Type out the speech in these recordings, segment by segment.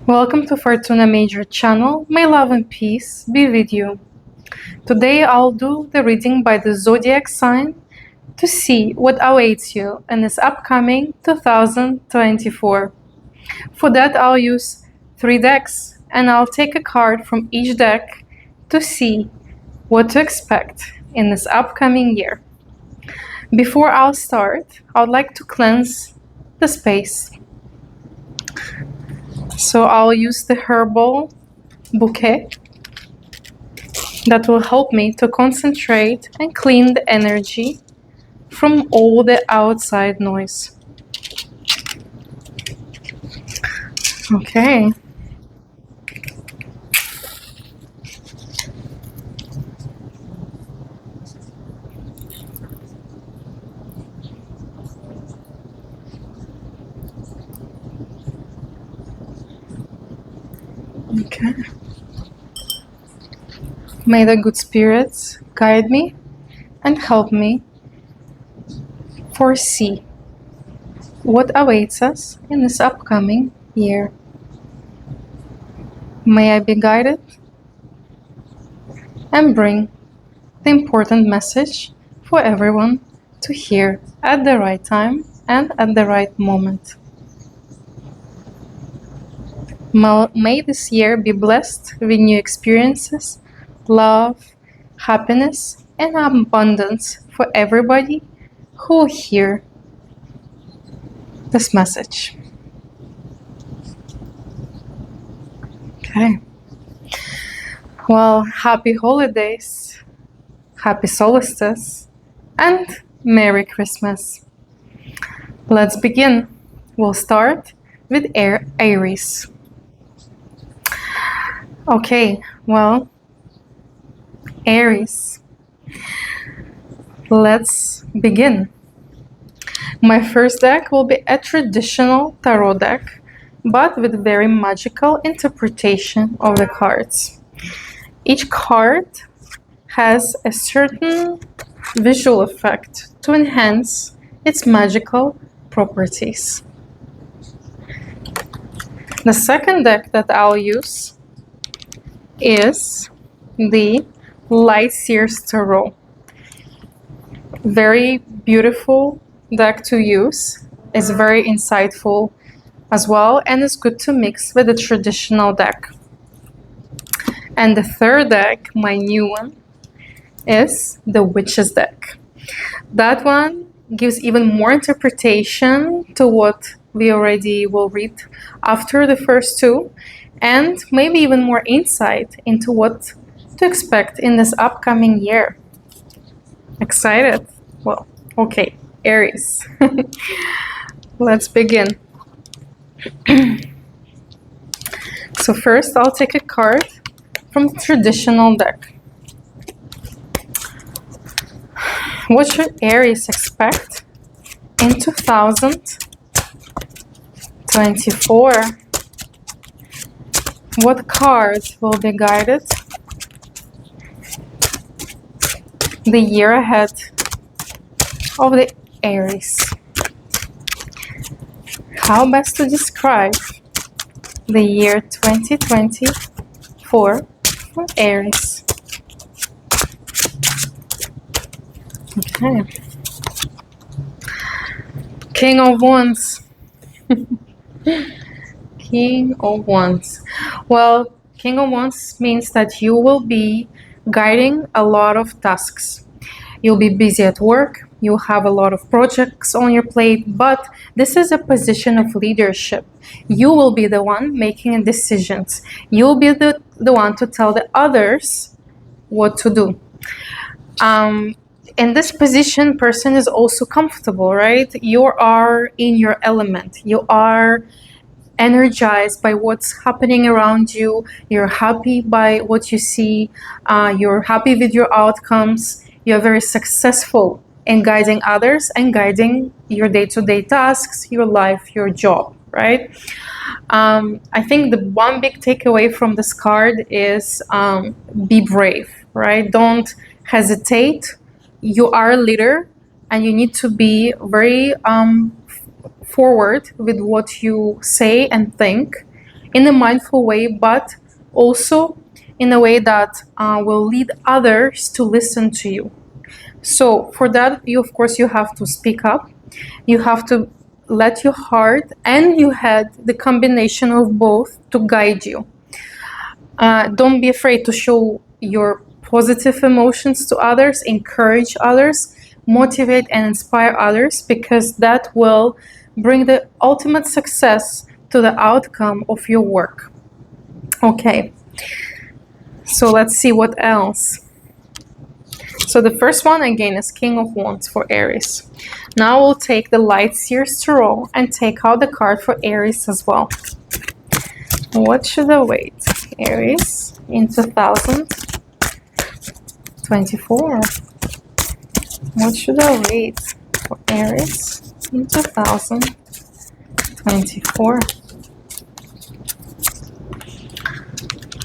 Welcome to Fortuna Major channel. May love and peace be with you. Today I'll do the reading by the Zodiac sign to see what awaits you in this upcoming 2024. For that I'll use 3 decks and I'll take a card from each deck to see what to expect in this upcoming year. Before I'll start, I would like to cleanse the space. So I'll use the herbal bouquet that will help me to concentrate and clean the energy from all the outside noise. Okay. Okay. May the good spirits guide me and help me foresee what awaits us in this upcoming year. May I be guided and bring the important message for everyone to hear at the right time and at the right moment. May this year be blessed with new experiences, love, happiness, and abundance for everybody who will hear this message. Okay. Well, happy holidays, happy solstice, and Merry Christmas. Let's begin. We'll start with Aries. Okay, well, Aries. Let's begin. My first deck will be a traditional tarot deck, but with very magical interpretation of the cards. Each card has a certain visual effect to enhance its magical properties. The second deck that I'll use is the Light Seers Tarot. Very beautiful deck to use. It's very insightful as well, and it's good to mix with the traditional deck. And the third deck, my new one, is the Witches deck. That one gives even more interpretation to what we already will read after the first two, and maybe even more insight into what to expect in this upcoming year. Excited? Well, okay, Aries. Let's begin. So first I'll take a card from the traditional deck. What should Aries expect in 2024? What cards will be guided the year ahead of the Aries? How best to describe the year 2024 for Aries? Okay. King of Wands. King of Wands. Well, King of Wands means that you will be guiding a lot of tasks. You'll be busy at work, you'll have a lot of projects on your plate, but this is a position of leadership. You will be the one making decisions. You'll be the one to tell the others what to do. In this position, person is also comfortable, right? You are in your element. You are energized by what's happening around you. You're happy by what you see. You're happy with your outcomes. You're very successful in guiding others and guiding your day-to-day tasks, your life, your job, right? I think the one big takeaway from this card is be brave, right? Don't hesitate. You are a leader and you need to be very forward with what you say and think. in a mindful way, but also in a way that will lead others to listen to you. So for that, you of course you have to speak up. You have to let your heart and your head, the combination of both, to guide you. Don't be afraid to show your positive emotions to others, encourage others, motivate and inspire others, because that will bring the ultimate success to the outcome of your work. Okay, so let's see what else. So the first one again is King of Wands for Aries. Now we'll take the light seers tarot and take out the card for Aries as well. What should I wait? Aries in 2024. What should I wait for Aries in 2024?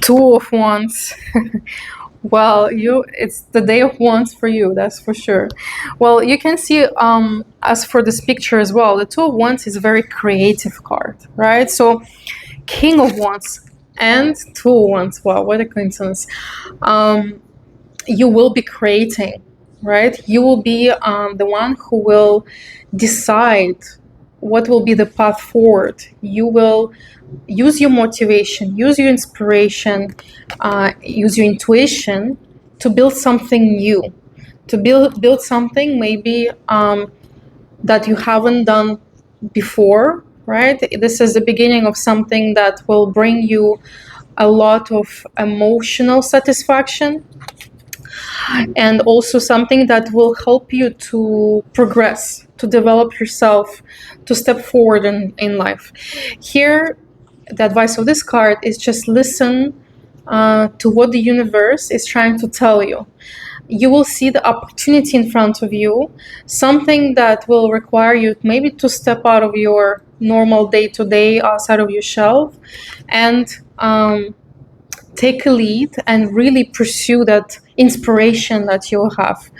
Two of Wands. Well, it's the day of wands for you, that's for sure. Well, you can see as for this picture as well, the Two of Wands is a very creative card, right? So King of Wands and Two of Wands, wow, what a coincidence. You will be creating, right? You will be the one who will decide what will be the path forward. You will use your motivation, use your inspiration, use your intuition to build something new, to build something maybe that you haven't done before, right? This is the beginning of something that will bring you a lot of emotional satisfaction, and also something that will help you to progress, to develop yourself, to step forward in life. Here, the advice of this card is just listen to what the universe is trying to tell you. You will see the opportunity in front of you, something that will require you maybe to step out of your normal day-to-day, outside of your shelf, and take a lead and really pursue that inspiration that you'll have.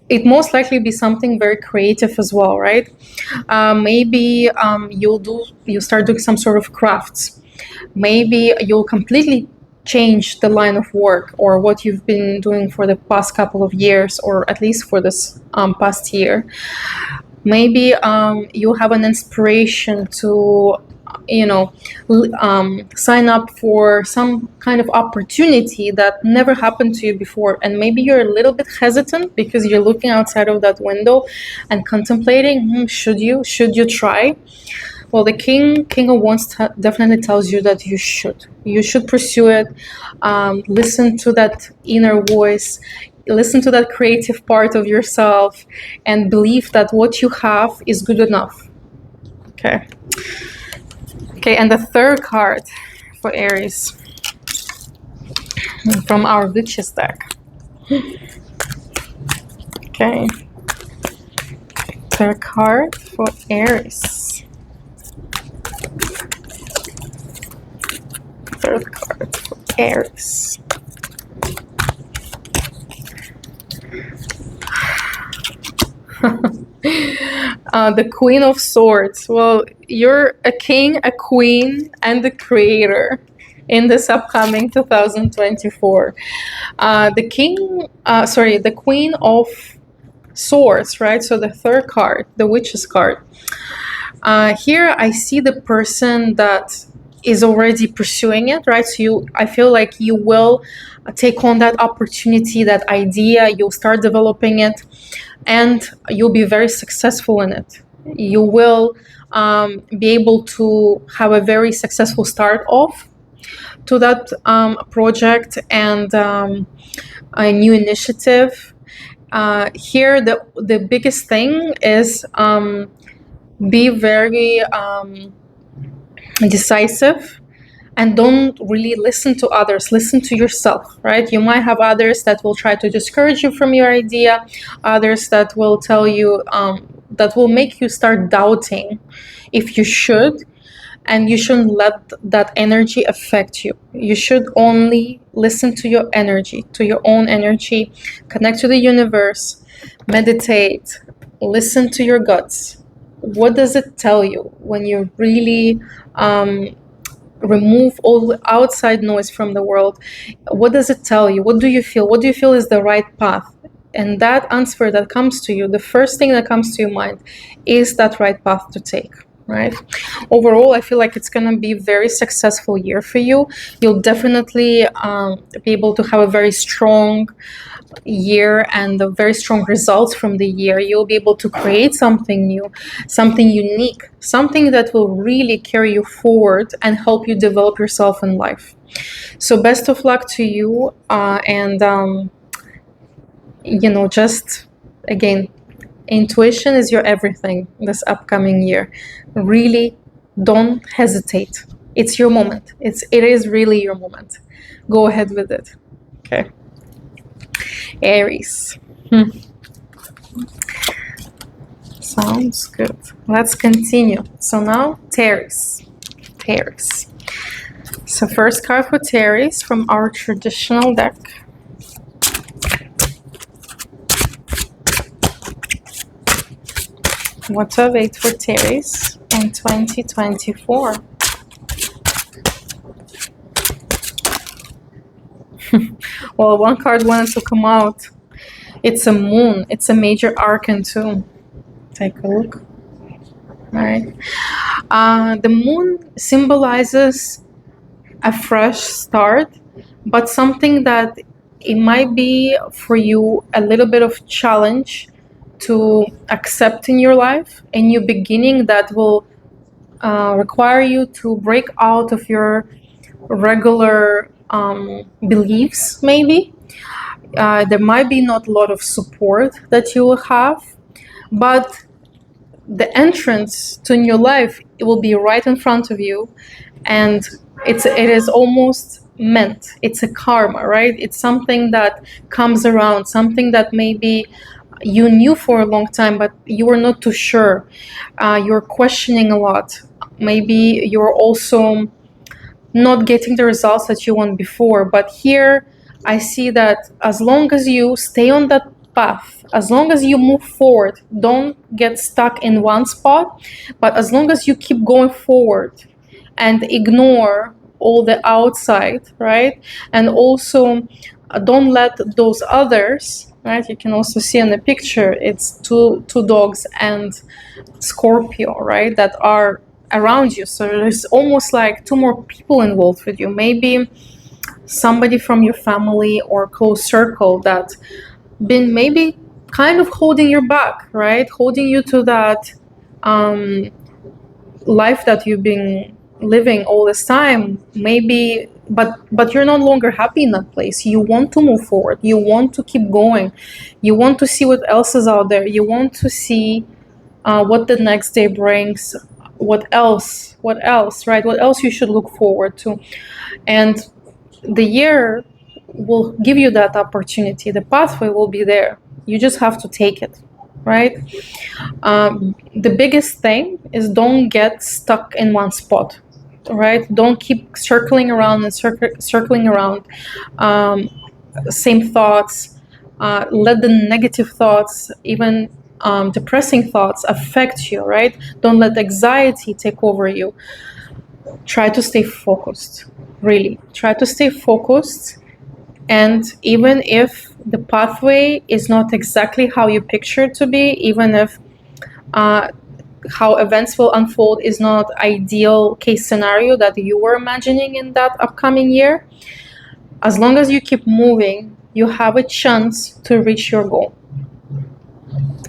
It most likely be something very creative as well, right? Maybe you start doing some sort of crafts. Maybe you'll completely change the line of work or what you've been doing for the past couple of years, or at least for this past year. Maybe you'll have an inspiration to sign up for some kind of opportunity that never happened to you before, and maybe you're a little bit hesitant because you're looking outside of that window and contemplating, should you try? Well, the king of wands definitely tells you that you should pursue it. Listen to that inner voice, listen to that creative part of yourself, and believe that what you have is good enough. Okay, and the third card for Aries from our Witches deck. Okay, third card for Aries. Third card for Aries. The Queen of Swords. Well, you're a king, a queen, and the creator in this upcoming 2024. The Queen of Swords, right? So the third card, the Witch's card. Here I see the person that is already pursuing it, right? So I feel like you will take on that opportunity, that idea, you'll start developing it, and you'll be very successful in it. You will be able to have a very successful start off to that project and a new initiative. Here, the biggest thing is be very decisive, and don't really listen to others. Listen to yourself, right? You might have others that will try to discourage you from your idea, others that will tell you, that will make you start doubting if you should, and you shouldn't let that energy affect you. You should only listen to your energy, to your own energy, connect to the universe, meditate, listen to your guts. What does it tell you when you're really remove all the outside noise from the world. What does it tell you? What do you feel? What do you feel is the right path? And that answer that comes to you, the first thing that comes to your mind is that right path to take, right? Overall, I feel like it's going to be a very successful year for you. You'll definitely be able to have a very strong year and the very strong results from the year. You'll be able to create something new, something unique, something that will really carry you forward and help you develop yourself in life. So best of luck to you, and you know, just again, intuition is your everything this upcoming year. Really don't hesitate. It's your moment. It is really your moment. Go ahead with it. Okay. Aries. Sounds good. Let's continue. So now Taurus. So first card for Taurus from our traditional deck. What to await for Taurus in 2024? Well, one card wanted to come out. It's a moon. It's a major arcane too. Take a look. All right. The moon symbolizes a fresh start, but something that it might be for you a little bit of challenge to accept in your life, a new beginning that will require you to break out of your regular beliefs. Maybe there might be not a lot of support that you will have, but the entrance to new life, it will be right in front of you, and it is almost meant. It's a karma, right? It's something that comes around, something that maybe you knew for a long time, but you were not too sure. You're questioning a lot. Maybe you're also not getting the results that you want before. But here I see that as long as you stay on that path, as long as you move forward, don't get stuck in one spot, but as long as you keep going forward and ignore all the outside, right? And also don't let those others, right? You can also see in the picture, it's two dogs and Scorpio, right? That are around you. So there's almost like two more people involved with you. Maybe somebody from your family or close circle that been maybe kind of holding you back, right? Holding you to that life that you've been living all this time, maybe, but you're no longer happy in that place. You want to move forward. You want to keep going. You want to see what else is out there. You want to see what the next day brings. What else, right? What else you should look forward to. And the year will give you that opportunity. The pathway will be there. You just have to take it, right? The biggest thing is don't get stuck in one spot, right? Don't keep circling around and circling around same thoughts. Let the negative thoughts, even depressing thoughts, affect you, right? Don't let anxiety take over you. Try to stay focused. Really, try to stay focused. And even if the pathway is not exactly how you picture it to be, even if how events will unfold is not ideal case scenario that you were imagining in that upcoming year, as long as you keep moving, you have a chance to reach your goal.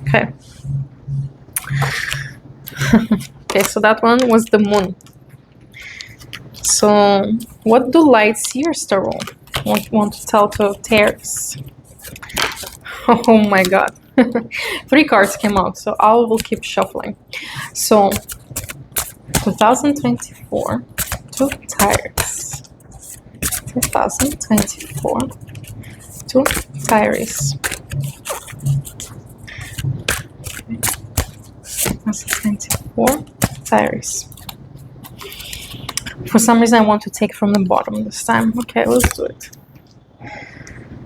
Okay. Okay, so that one was the moon. So what do light seers tarot want to tell to Taurus? Oh my god. 3 cards came out, so I will keep shuffling. So 2024 to Taurus. 2024 to Taurus. 2024 Taurus. For some reason I want to take from the bottom this time. Okay, let's do it.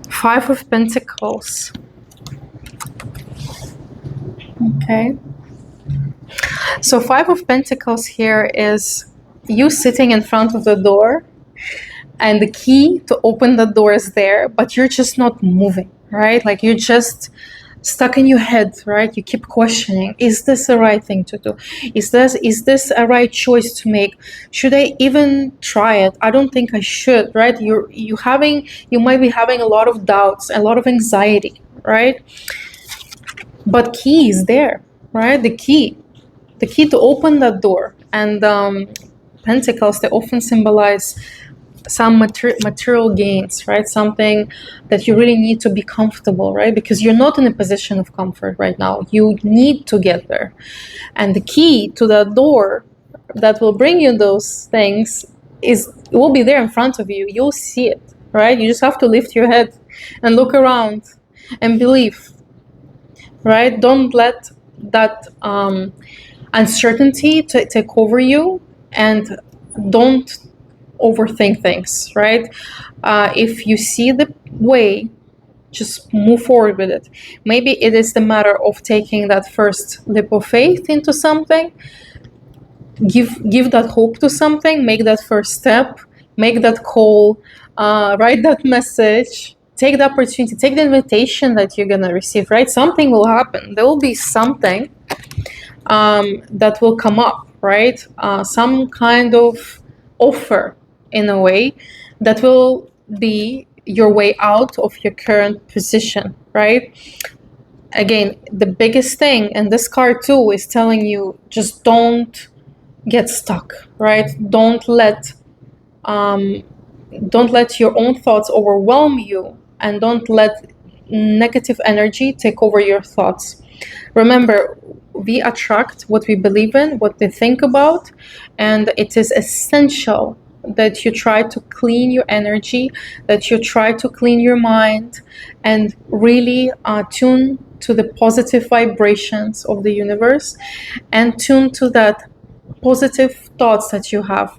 5 of Pentacles. Okay. So 5 of Pentacles here is you sitting in front of the door, and the key to open the door is there, but you're just not moving, right? Like you're just stuck in your head, right? You keep questioning, is this the right thing to do? Is this a right choice to make? Should I even try it? I don't think I should, right? You might be having a lot of doubts, a lot of anxiety, right? But key is there, right? The key to open that door. And pentacles, they often symbolize some material gains, right? Something that you really need to be comfortable, right? Because you're not in a position of comfort right now. You need to get there. And the key to that door that will bring you those things will be there in front of you. You'll see it, right? You just have to lift your head and look around and believe, right? Don't let that uncertainty take over you, and don't overthink things, right? If you see the way, just move forward with it. Maybe it is the matter of taking that first leap of faith into something. Give that hope to something. Make that first step. Make that call. Write that message. Take the opportunity. Take the invitation that you're gonna receive. Right? Something will happen. There will be something that will come up. Right? Some kind of offer, in a way, that will be your way out of your current position, right? Again, the biggest thing, and this card too is telling you, just don't get stuck, right? Don't let your own thoughts overwhelm you, and don't let negative energy take over your thoughts. Remember, we attract what we believe in, what we think about, and it is essential that you try to clean your energy, that you try to clean your mind, and really tune to the positive vibrations of the universe, and tune to that positive thoughts that you have.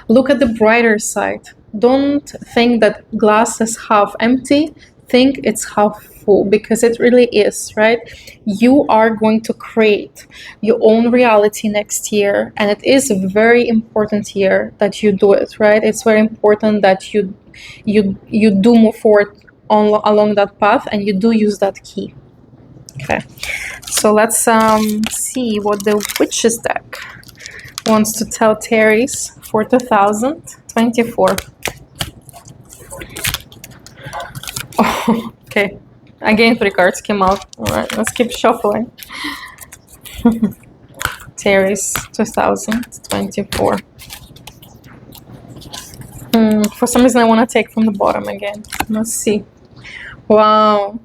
Look at the brighter side. Don't think that glass is half empty. Think it's half full, because it really is, right? You are going to create your own reality next year, and it is a very important year that you do it, right? It's very important that you do move forward along that path, and you do use that key. Okay, so let's see what the Witches deck wants to tell Terry's for 2024. Oh, okay. Again, 3 cards came out. All right, let's keep shuffling. Terry's 2024. For some reason, I want to take from the bottom again. Let's see. Wow.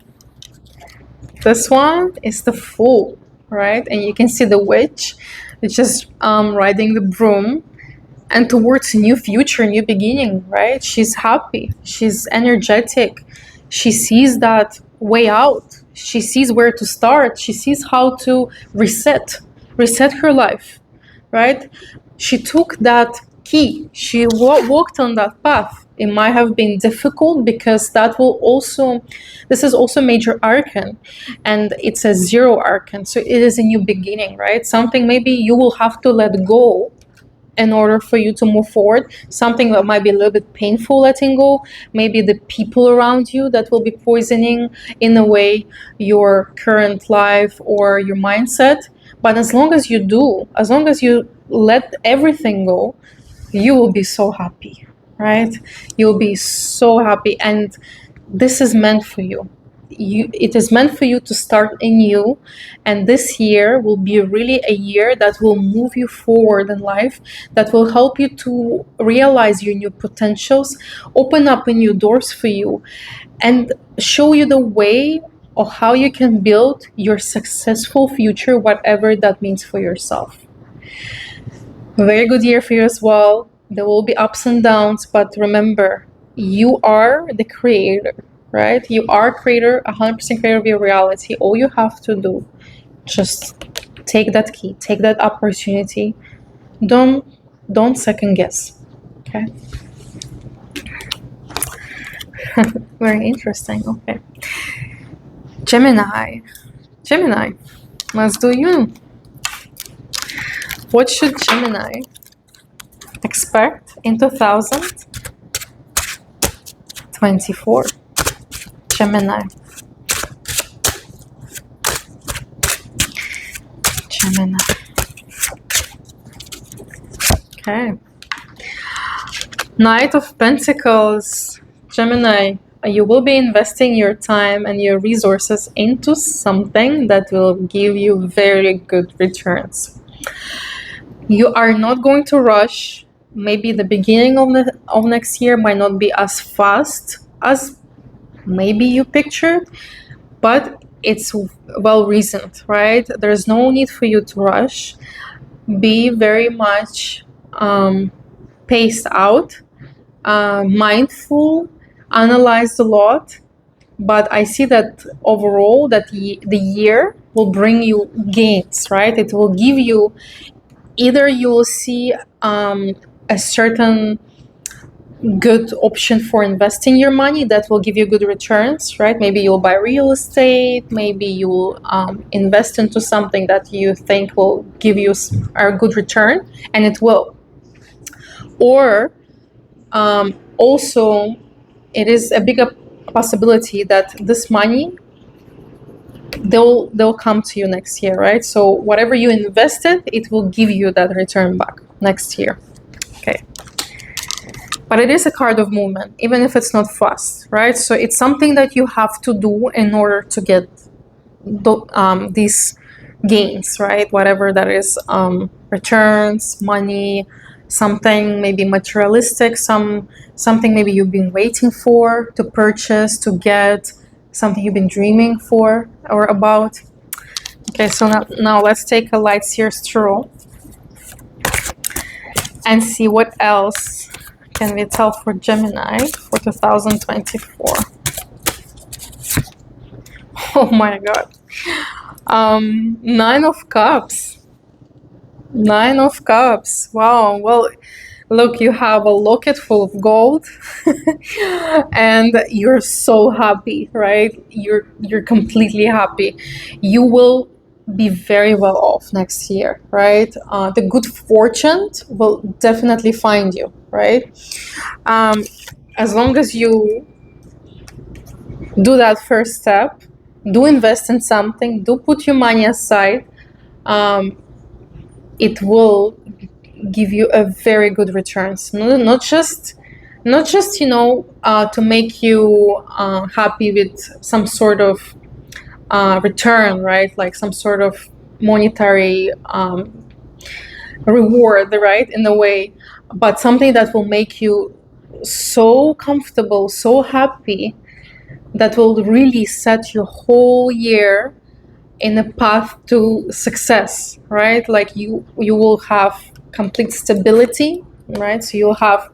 This one is the Fool, right? And you can see the Witch. It's just riding the broom, and towards a new future, new beginning, right? She's happy. She's energetic. She sees that way out. She sees where to start. She sees how to reset her life, right? She took that key. She walked on that path. It might have been difficult, because this is also major arcane, and it's a 0 arcane, so it is a new beginning, right? Something maybe you will have to let go in order for you to move forward. Something that might be a little bit painful letting go. Maybe the people around you that will be poisoning, in a way, your current life or your mindset. But as long as you let everything go, you will be so happy, right? You'll be so happy, and this is meant for you. It is meant for you to start anew, and this year will be really a year that will move you forward in life, that will help you to realize your new potentials, open up new doors for you, and show you the way of how you can build your successful future, whatever that means for yourself. A very good year for you as well. There will be ups and downs, but remember, you are the creator, right? You are creator, 100% creator of your reality. All you have to do, just take that key, take that opportunity. Don't second guess, okay? Very interesting. Okay, Gemini, let's do you. What should Gemini expect in 2024? Gemini. Gemini. Okay. Knight of Pentacles. Gemini, you will be investing your time and your resources into something that will give you very good returns. You are not going to rush. Maybe the beginning of next year might not be as fast as maybe you pictured, but it's well reasoned, right? There's no need for you to rush. Be very much paced out, mindful, analyze a lot. But I see that overall that the year will bring you gains, right? It will give you, either you will see a certain good option for investing your money that will give you good returns, right? Maybe you'll buy real estate, maybe you'll invest into something that you think will give you a good return, and it will. Or also, it is a bigger possibility that this money, they'll come to you next year, right? So whatever you invested, it will give you that return back next year. Okay. But it is a card of movement, even if it's not fast, right? So it's something that you have to do in order to get these gains, right? Whatever that is, returns, money, something maybe materialistic, something maybe you've been waiting for to purchase, to get, something you've been dreaming for or about. Okay, so now let's take a light seers tarot and see what else can we tell for Gemini for 2024. Oh my god. 9 of Cups. 9 of Cups. Wow. Well, look, you have a locket full of gold and you're so happy, right? You're completely happy. You will be very well off next year, right? The good fortune will definitely find you, right? As long as you do that first step, do invest in something, do put your money aside, it will give you a very good returns. Not just to make you happy with some sort of return, right? Like some sort of monetary reward, right? In a way, but something that will make you so comfortable, so happy, that will really set your whole year in a path to success, right? Like you will have complete stability, right? So you'll have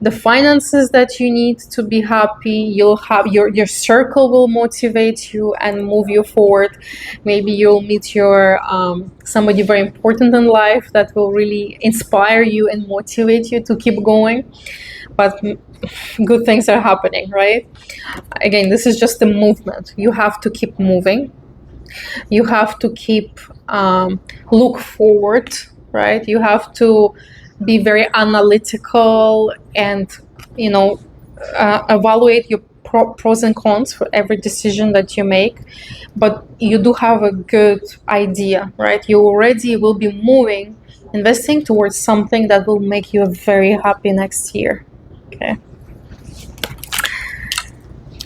the finances that you need to be happy. You'll have your circle will motivate you and move you forward. Maybe you'll meet your somebody very important in life that will really inspire you and motivate you to keep going. But good things are happening, right? Again, this is just a movement. You have to keep moving. You have to keep look forward, right? You have to be very analytical and evaluate your pros and cons for every decision that you make. But you do have a good idea, right? You already will be moving, investing towards something that will make you very happy next year. Okay.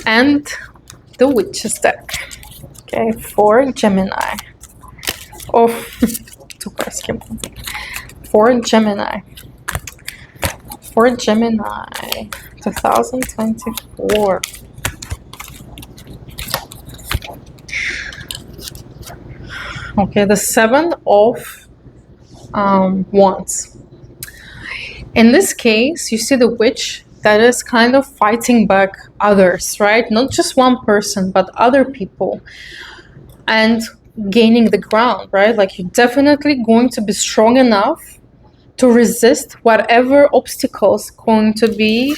And the Witch's deck. Okay, for Gemini. Oh, two cards came. For Gemini. For Gemini 2024. Okay, the 7 of Wands. In this case, you see the witch that is kind of fighting back others, right? Not just one person, but other people, and gaining the ground, right? Like you're definitely going to be strong enough to resist whatever obstacles going to be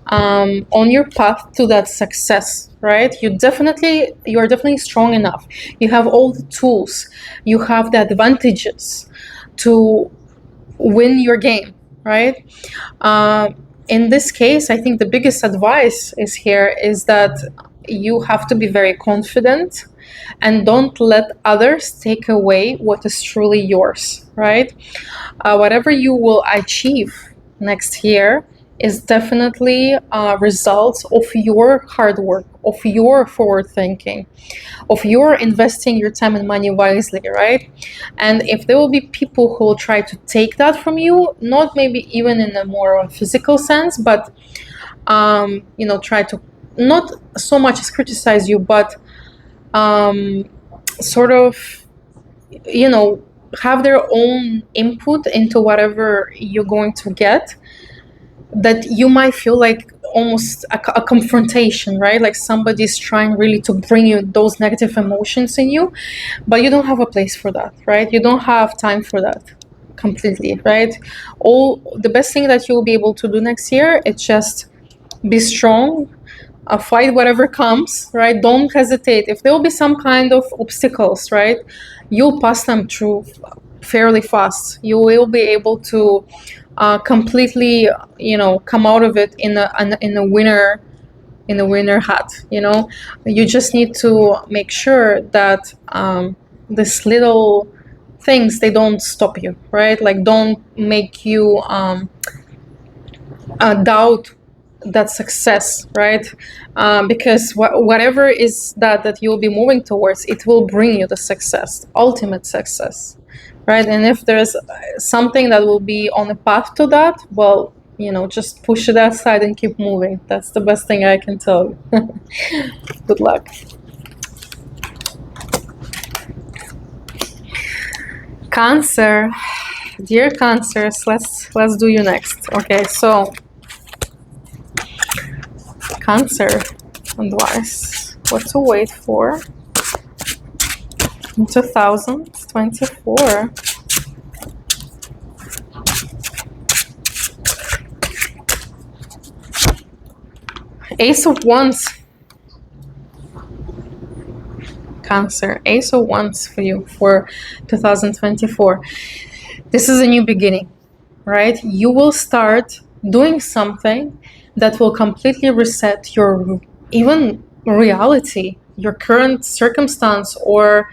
on your path to that success, right? You are definitely strong enough. You have all the tools. You have the advantages to win your game, right? In this case, I think the biggest advice is that you have to be very confident and don't let others take away what is truly yours, right? Whatever you will achieve next year is definitely results of your hard work, of your forward thinking, of your investing your time and money wisely, right? And if there will be people who will try to take that from you, not maybe even in a more physical sense, but try to not so much as criticize you, but sort of, have their own input into whatever you're going to get, that you might feel like almost a confrontation, right? Like somebody's trying really to bring you those negative emotions in you, but you don't have a place for that, right? You don't have time for that completely, right? All the best thing that you'll be able to do next year is just be strong, fight whatever comes, right? Don't hesitate. If there will be some kind of obstacles, right, you'll pass them through fairly fast. You will be able to completely, come out of it in a winner hat. You just need to make sure that this little things, they don't stop you, right? Like, don't make you doubt that success, right? Because whatever is that you'll be moving towards, it will bring you the success, ultimate success, right? And if there's something that will be on a path to that, well, just push it aside and keep moving. That's the best thing I can tell you. Good luck. Cancer, dear Cancers, let's do you next. Okay, so Cancer advice, what to wait for in 2024. Ace of Wands. Cancer, Ace of Wands for you for 2024. This is a new beginning, right? You will start doing something that will completely reset your even reality, your current circumstance, or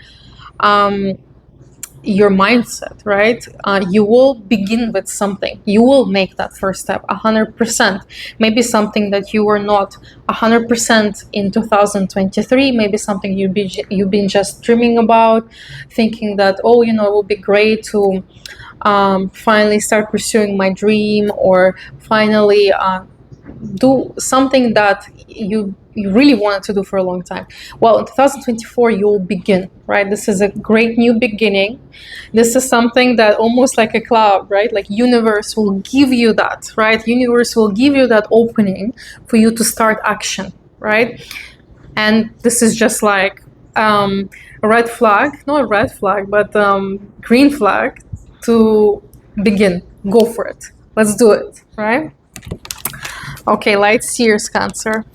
your mindset, right? You will begin with something. You will make that first step 100%. Maybe something that you were not 100% in 2023. Maybe something you've been just dreaming about, thinking that, oh, it would be great to finally start pursuing my dream, or finally do something that you really wanted to do for a long time. Well, in 2024, you'll begin, right? This is a great new beginning. This is something that almost like a cloud, right? Like universe will give you that, right? Universe will give you that opening for you to start action, right? And this is just like a red flag, not a red flag, but green flag to begin. Go for it. Let's do it, right? Okay, light seers, Cancer.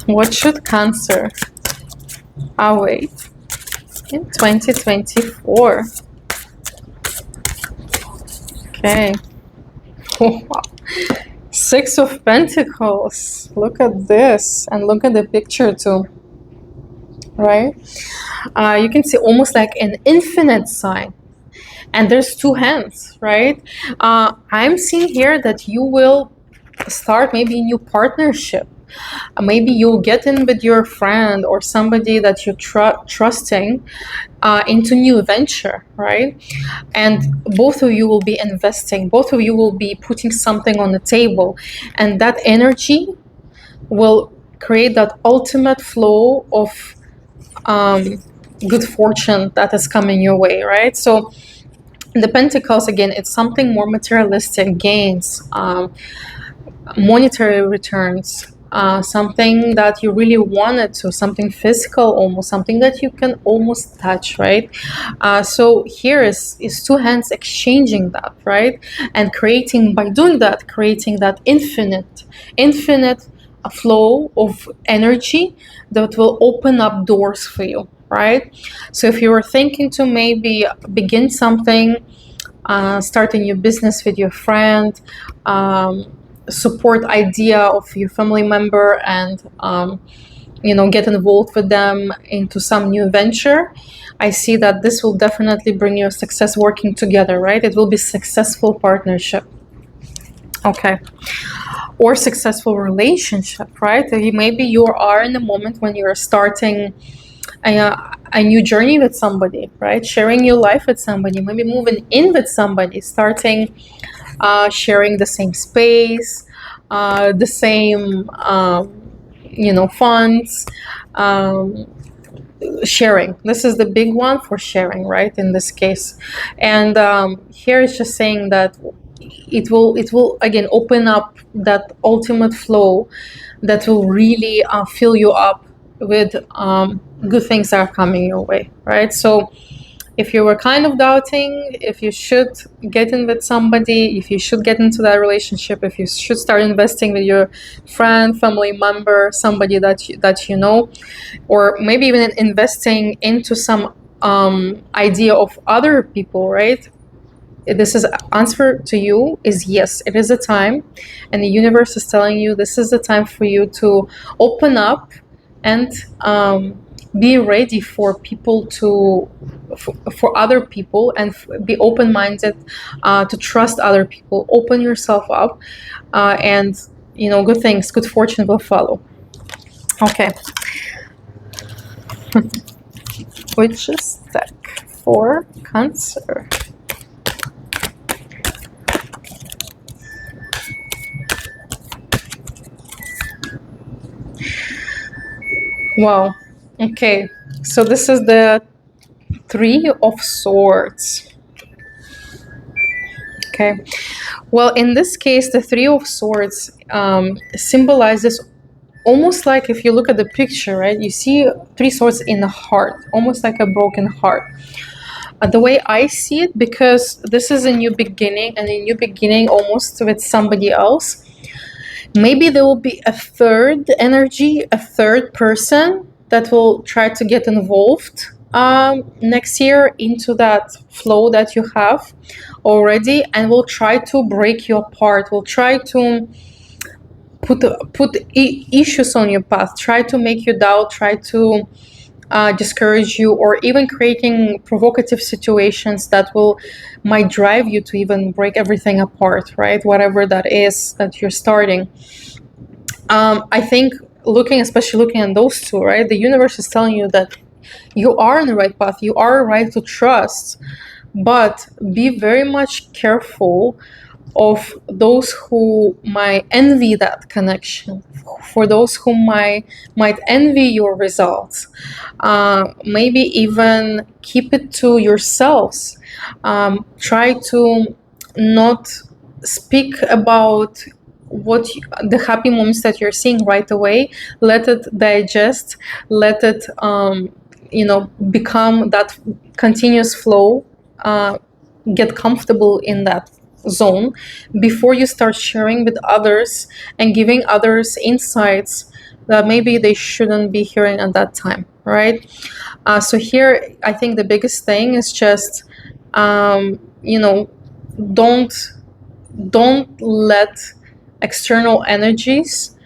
What should Cancer await in 2024? Okay. Oh, wow. Six of Pentacles. Look at this, and look at the picture too, right? You can see almost like an infinite sign. And there's two hands, right? I'm seeing here that you will start maybe a new partnership. Maybe you'll get in with your friend or somebody that you're trusting into new venture, right? And both of you will be investing. Both of you will be putting something on the table. And that energy will create that ultimate flow of good fortune that is coming your way, right? So the Pentacles, again, it's something more materialistic, gains, monetary returns, something that you really wanted to, something physical, almost something that you can almost touch, right? So here is two hands exchanging that, right? And by doing that, creating that infinite flow of energy that will open up doors for you, right? So if you were thinking to maybe begin something start a new business with your friend, support idea of your family member, and get involved with them into some new venture. I see that this will definitely bring you success working together, right? It will be successful partnership. Okay. Or successful relationship, right? Maybe you are in the moment when you're starting a new journey with somebody, right? Sharing your life with somebody, maybe moving in with somebody, starting sharing the same space, the same funds, sharing. This is the big one for sharing, right? In this case, and here it's just saying that it will again open up that ultimate flow that will really fill you up with good things that are coming your way, right? So if you were kind of doubting if you should get in with somebody, if you should get into that relationship, if you should start investing with your friend, family member, somebody that you know, or maybe even investing into some idea of other people, right? This is answer to you is yes, it is a time, and the universe is telling you this is the time for you to open up and be ready for people for other people, and be open-minded, to trust other people. Open yourself up, and good things, good fortune will follow. Okay. Which is deck for Cancer. Wow. Okay. So this is the Three of Swords. Okay. Well, in this case, the Three of Swords symbolizes almost like, if you look at the picture, right, you see three swords in the heart, almost like a broken heart. The way I see it, because this is a new beginning, and a new beginning almost with somebody else. Maybe there will be a third energy, a third person that will try to get involved next year into that flow that you have already, and will try to break you apart, will try to put issues on your path, try to make you doubt, try to discourage you, or even creating provocative situations that might drive you to even break everything apart, right? Whatever that is that you're starting. I think especially looking at those two, right? The universe is telling you that you are on the right path, you are right to trust, but be very much careful of those who might envy that connection, for those who might envy your results. Maybe even keep it to yourselves. Try to not speak about the happy moments that you're seeing right away. Let it digest, let it become that continuous flow. Get comfortable in that zone before you start sharing with others and giving others insights that maybe they shouldn't be hearing at that time, right? So here I think the biggest thing is just don't let external energies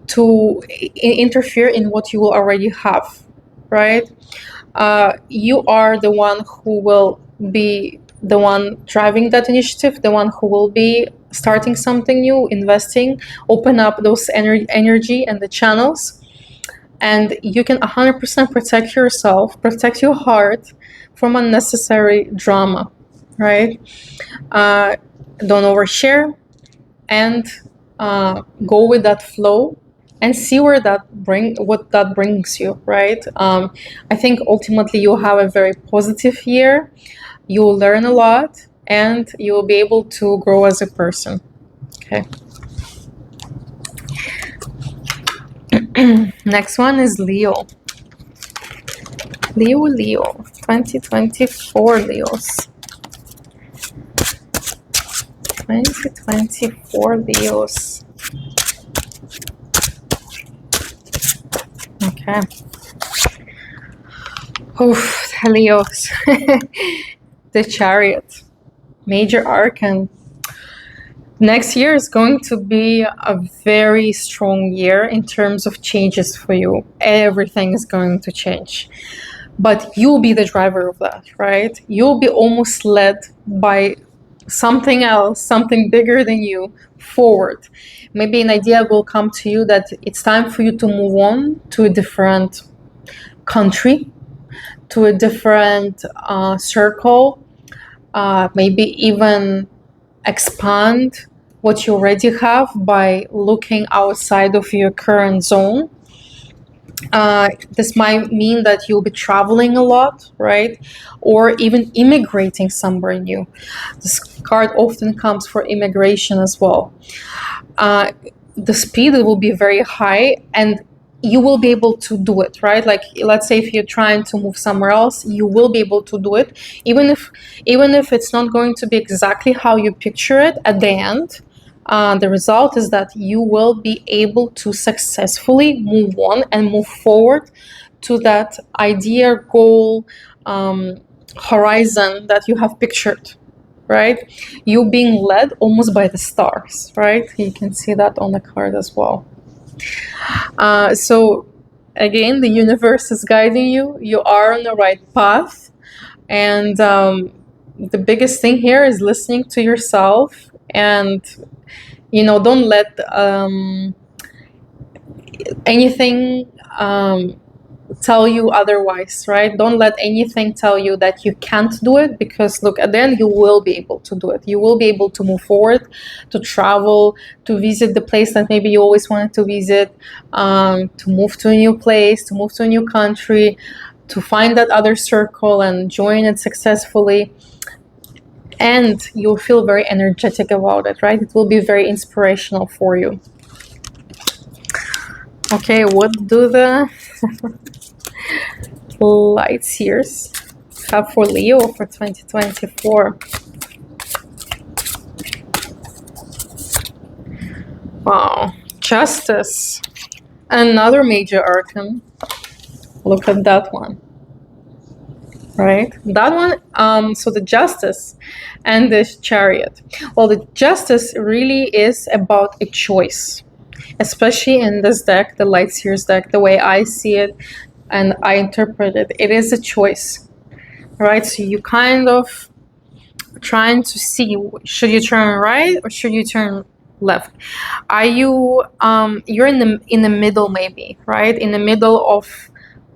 to interfere in what you will already have, right? You are the one who will be the one driving that initiative, the one who will be starting something new, investing, open up those energy and the channels, and you can 100% protect yourself, protect your heart from unnecessary drama, right? Don't overshare, and go with that flow and see what that brings you, right? I think ultimately you'll have a very positive year. You will learn a lot, and you will be able to grow as a person. Okay. Next one is Leo. Leo. 2024 Leos. 2024 Leos. Okay. Oof, Leos. The Chariot. Major arcane. Next year is going to be a very strong year in terms of changes for you. Everything is going to change. But you'll be the driver of that, right? You'll be almost led by something else, something bigger than you, forward. Maybe an idea will come to you that it's time for you to move on to a different country, to a different circle, maybe even expand what you already have by looking outside of your current zone. This might mean that you'll be traveling a lot, right? Or even immigrating somewhere new. This card often comes for immigration as well. The speed will be very high, and you will be able to do it, right? Like, let's say if you're trying to move somewhere else, you will be able to do it, even if it's not going to be exactly how you picture it at the end. The result is that you will be able to successfully move on and move forward to that idea, goal, horizon that you have pictured, right? You being led almost by the stars, right? You can see that on the card as well. So again, the universe is guiding you. You are on the right path. And the biggest thing here is listening to yourself, and don't let anything tell you otherwise, right? Don't let anything tell you that you can't do it, because look, at the end you will be able to do it. You will be able to move forward, to travel, to visit the place that maybe you always wanted to visit, to move to a new place, to move to a new country, to find that other circle and join it successfully. And you'll feel very energetic about it, right? It will be very inspirational for you. Okay, what do the light seers have for Leo for 2024? Wow, Justice. Another major arcane. Look at that one. Right? That one, so the Justice and the Chariot. Well, the Justice really is about a choice, especially in this deck, the Light Seers deck, the way I see it and I interpret it. It is a choice, right? So you kind of trying to see, should you turn right or should you turn left? Are you, you're in the middle maybe, right? In the middle of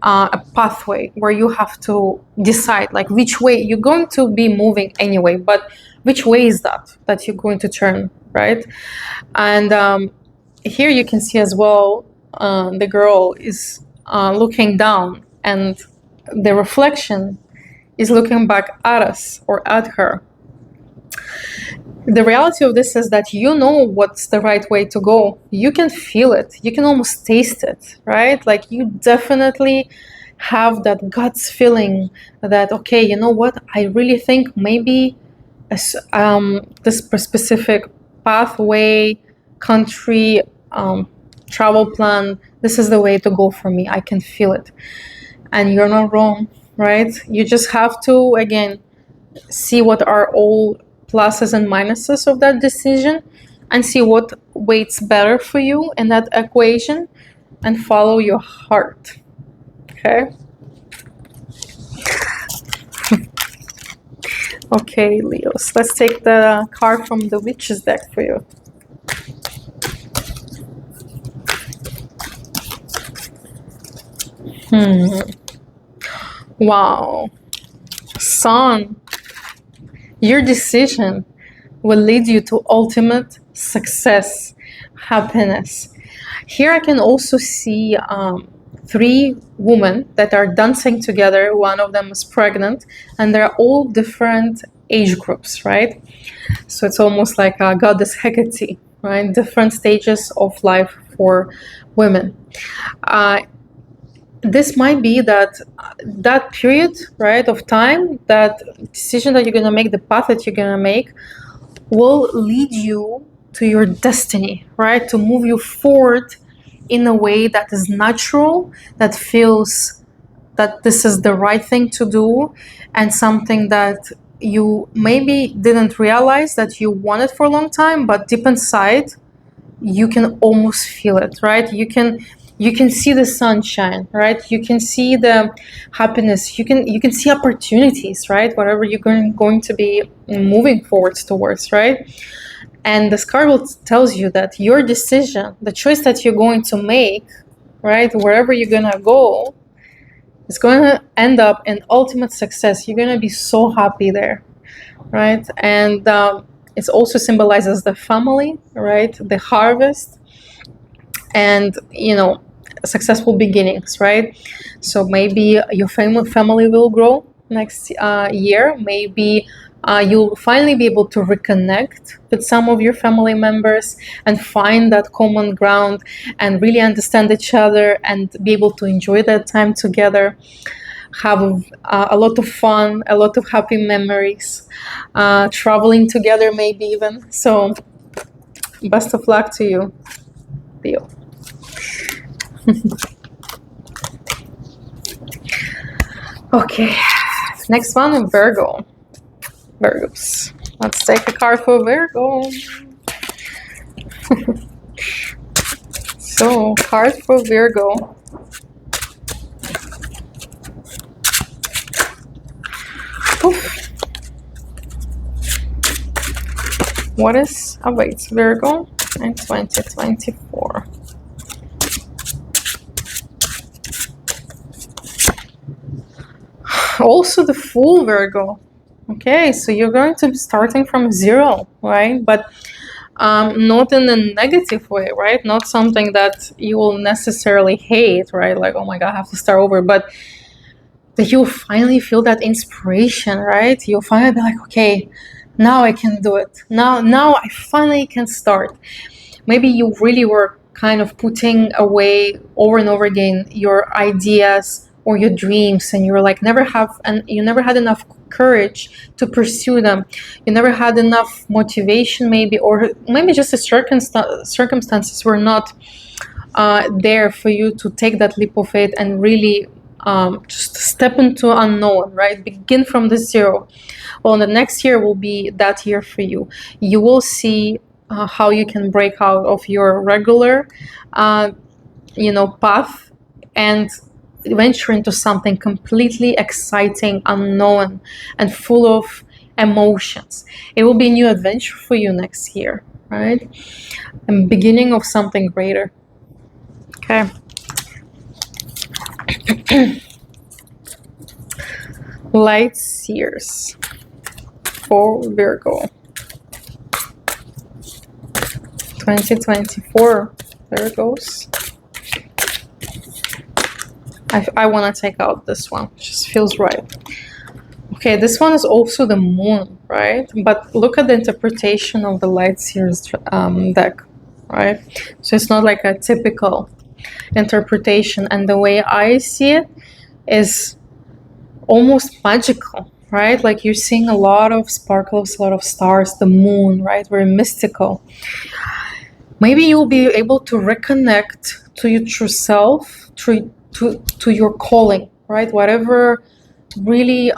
a pathway where you have to decide like which way you're going to be moving anyway, but which way is that you're going to turn, right? And here you can see as well, the girl is looking down, and the reflection is looking back at us or at her. The reality of this is that you know what's the right way to go. You can feel it. You can almost taste it, right? Like you definitely have that guts feeling that, okay, you know what? I really think maybe this specific pathway, country, travel plan, this is the way to go for me. I can feel it. And you're not wrong, right? You just have to, again, see what are all pluses and minuses of that decision and see what weights better for you in that equation and follow your heart. Okay? Okay, Leos, let's take the card from the Witches deck for you. Wow. Sun. Your decision will lead you to ultimate success, happiness. Here I can also see 3 women that are dancing together. One of them is pregnant, and they're all different age groups, right? So it's almost like a goddess Hecate, right? Different stages of life for women. This might be that period, right, of time, that decision that you're going to make, the path that you're going to make will lead you to your destiny, right? To move you forward in a way that is natural, that feels that this is the right thing to do, and something that you maybe didn't realize that you want it for a long time, but deep inside you can almost feel it, right? You can see the sunshine, right? You can see the happiness, you can see opportunities, right? Whatever you're going to be moving forwards towards, right? And the card will tells you that your decision, the choice that you're going to make, right, wherever you're gonna go, is going to end up in ultimate success. You're gonna be so happy there, right? And it also symbolizes the family, right? The harvest, and successful beginnings, right? So maybe your family will grow next year. Maybe you'll finally be able to reconnect with some of your family members and find that common ground and really understand each other and be able to enjoy that time together, have a lot of fun, a lot of happy memories, traveling together maybe even. So best of luck to you, Theo. Okay, next one, Virgo. Virgos. Let's take a card for Virgo. So, card for Virgo. Oof. What is awaits Virgo in 2024? Also the Fool, Virgo. Okay, so you're going to be starting from zero, right? But not in a negative way, right? Not something that you will necessarily hate, right? Like, oh my God, I have to start over. But that you'll finally feel that inspiration, right? You'll finally be like, okay, now I can do it. Now I finally can start. Maybe you really were kind of putting away over and over again your ideas or your dreams, and you were like you never had enough courage to pursue them. You never had enough motivation, maybe, or maybe just the circumstances were not there for you to take that leap of faith and really just step into unknown, right? Begin from the zero. Well, the next year will be that year for you. You will see how you can break out of your regular path and venture into something completely exciting, unknown, and full of emotions. It will be a new adventure for you next year, right? And beginning of something greater. Okay. Light seers for Virgo 2024 Virgos. I want to take out this one. It just feels right. Okay, this one is also the moon, right? But look at the interpretation of the light seers deck, right? So it's not like a typical interpretation, and the way I see it is almost magical, right? Like you're seeing a lot of sparkles, a lot of stars, the moon, right? Very mystical. Maybe you'll be able to reconnect to your true self, to your calling, right? Whatever really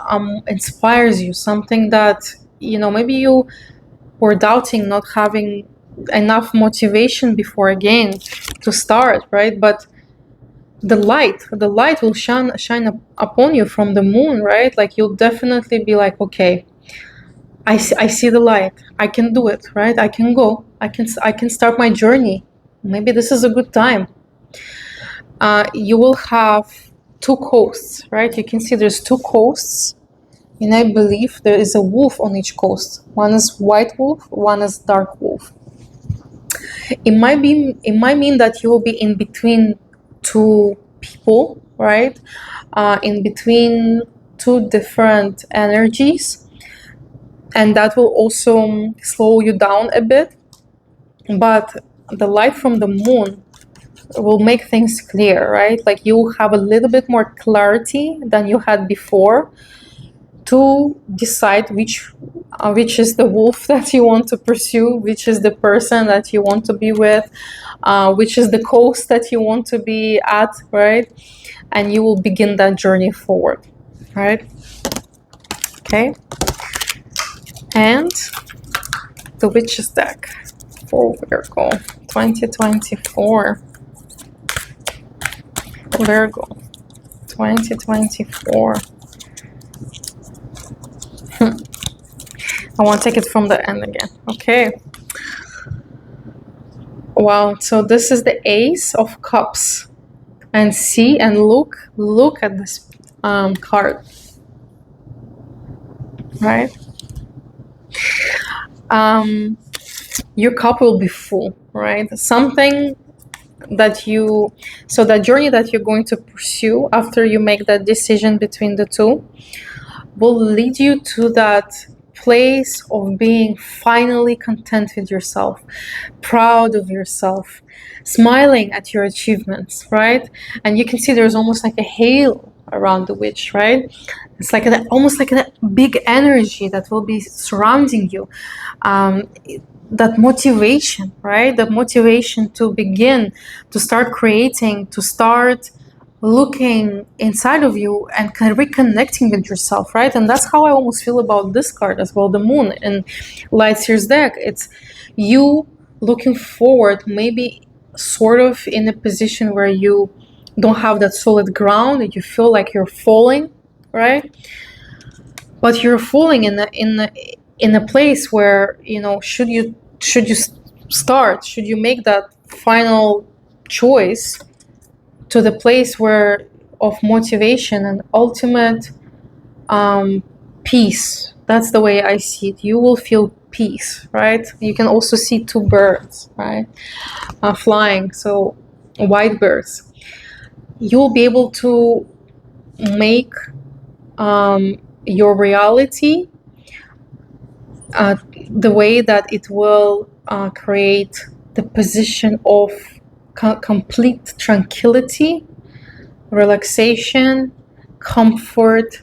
inspires you, something that maybe you were doubting, not having enough motivation before again to start, right? But the light will shine upon you from the moon, right? Like you'll definitely be like, okay, I see the light. I can do it, right? I can go. I can start my journey. Maybe this is a good time. You will have two coasts, right? You can see there's two coasts, and I believe there is a wolf on each coast. One is white wolf, one is dark wolf. It might mean that you will be in between two people, right? In between two different energies, and that will also slow you down a bit. But the light from the moon will make things clear, right? Like you'll have a little bit more clarity than you had before to decide which is the wolf that you want to pursue, which is the person that you want to be with, which is the coast that you want to be at, right? And you will begin that journey forward, right? Okay. And the Witch's deck for Virgo 2024. Virgo 2024. I want to take it from the end again. Okay. Wow. So this is the Ace of Cups. And see and look at this card. Right? Your cup will be full, right? Something that you, so that journey that you're going to pursue after you make that decision between the two will lead you to that place of being finally content with yourself, proud of yourself, smiling at your achievements, right? And you can see there's almost like a halo around the witch, right? It's like almost like a big energy that will be surrounding you. That motivation, right? The motivation to begin, to start creating, to start looking inside of you and kind of reconnecting with yourself, right? And that's how I almost feel about this card as well, the moon in Light Seers deck. It's you looking forward, maybe sort of in a position where you don't have that solid ground, that you feel like you're falling, right? But you're falling in a place where, you know, should you start, should you make that final choice to the place where of motivation and ultimate peace. That's the way I see it. You will feel peace, right? You can also see two birds, right, flying, so white birds. You'll be able to make your reality the way that it will create the position of complete tranquility, relaxation, comfort,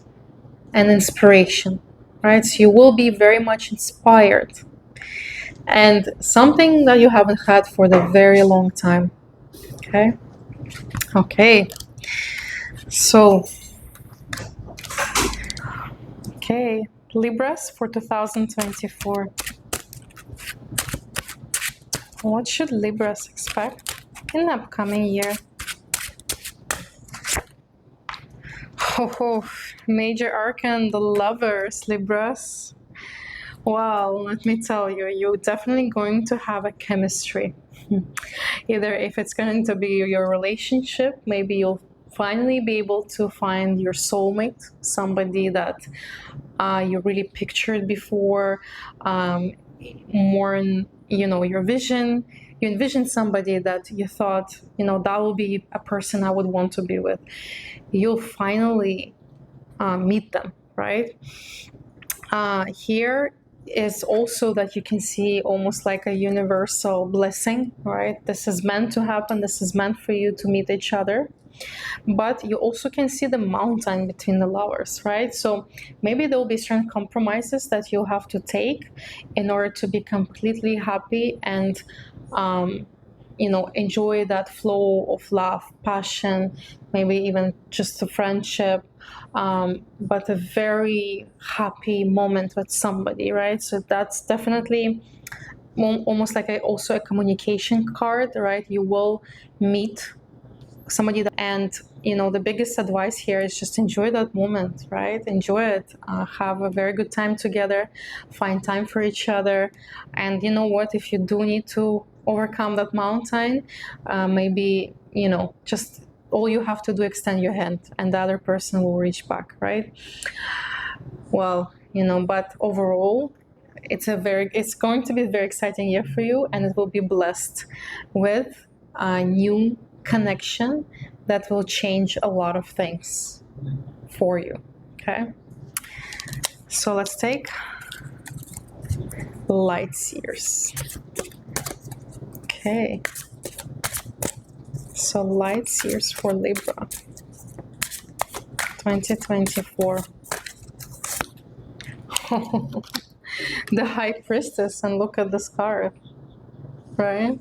and inspiration, right? So you will be very much inspired, and something that you haven't had for the very long time. Okay, so Libras for 2024. What should Libras expect in the upcoming year? Oh, major arcane, the Lovers, Libras. Well, let me tell you, you're definitely going to have a chemistry. Either if it's going to be your relationship, maybe you'll finally be able to find your soulmate, somebody that you really pictured before, more in, you know, your vision. You envisioned somebody that you thought, you know, that will be a person I would want to be with. You'll finally meet them, right? Here is also that you can see almost like a universal blessing, right? This is meant to happen. This is meant for you to meet each other. But you also can see the mountain between the lovers, right? So maybe there will be certain compromises that you'll have to take in order to be completely happy and you know, enjoy that flow of love, passion, maybe even just a friendship, but a very happy moment with somebody, right? So that's definitely almost like also a communication card, right? You will meet somebody that, and you know, the biggest advice here is just enjoy that moment, right? Enjoy it, have a very good time together, find time for each other. And you know what, if you do need to overcome that mountain, maybe, you know, just all you have to do, extend your hand and the other person will reach back, right? Well, you know, but overall it's going to be a very exciting year for you, and it will be blessed with a new connection that will change a lot of things for you. Okay, so let's take Light Seers. Okay, so Light Seers for Libra 2024. The High Priestess, and look at this card, right?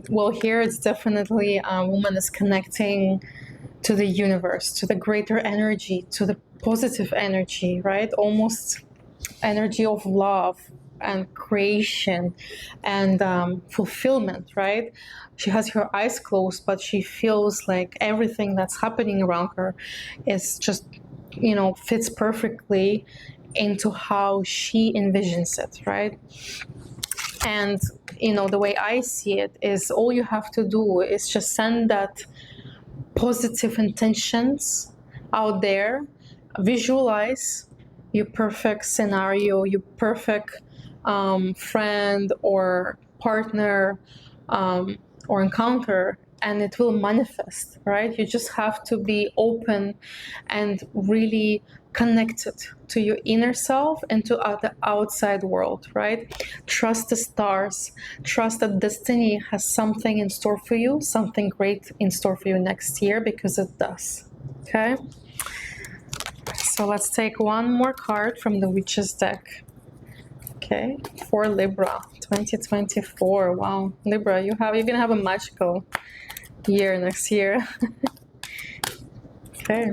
Well, here it's definitely a woman is connecting to the universe, to the greater energy, to the positive energy, right? Almost energy of love and creation and fulfillment, right? She has her eyes closed, but she feels like everything that's happening around her is just, fits perfectly into how she envisions it, right? And, the way I see it is all you have to do is just send that positive intentions out there, visualize your perfect scenario, your perfect friend or partner or encounter, and it will manifest, right? You just have to be open and really connected to your inner self and to the outside world, right? Trust the stars, trust that destiny has something in store for you, something great in store for you next year, because it does. Okay, so let's take one more card from the Witch's deck. Okay, for Libra 2024. Wow, Libra, you're gonna have a magical year next year. Okay.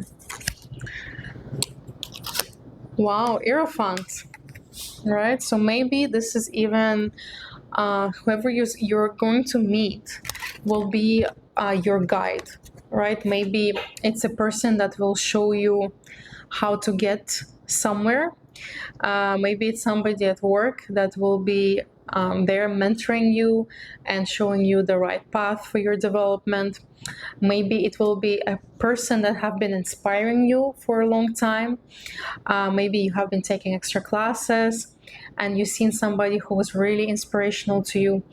Wow, Hierophant. Right, so maybe this is even whoever you're going to meet will be your guide, right? Maybe it's a person that will show you how to get somewhere. Maybe it's somebody at work that will be there mentoring you and showing you the right path for your development. Maybe it will be a person that have been inspiring you for a long time. Maybe you have been taking extra classes and you've seen somebody who was really inspirational to you.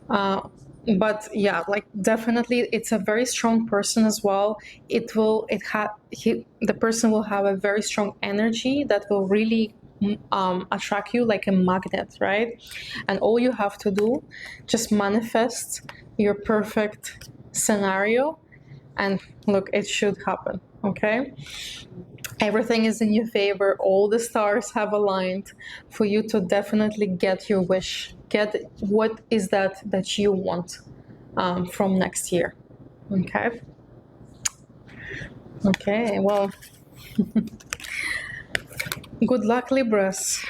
But yeah, like definitely it's a very strong person as well. The person will have a very strong energy that will really attract you like a magnet, right? And all you have to do, just manifest your perfect scenario, and look, it should happen. Okay, everything is in your favor. All the stars have aligned for you to definitely get your wish, get what is that you want from next year. Okay, well, good luck, Libras.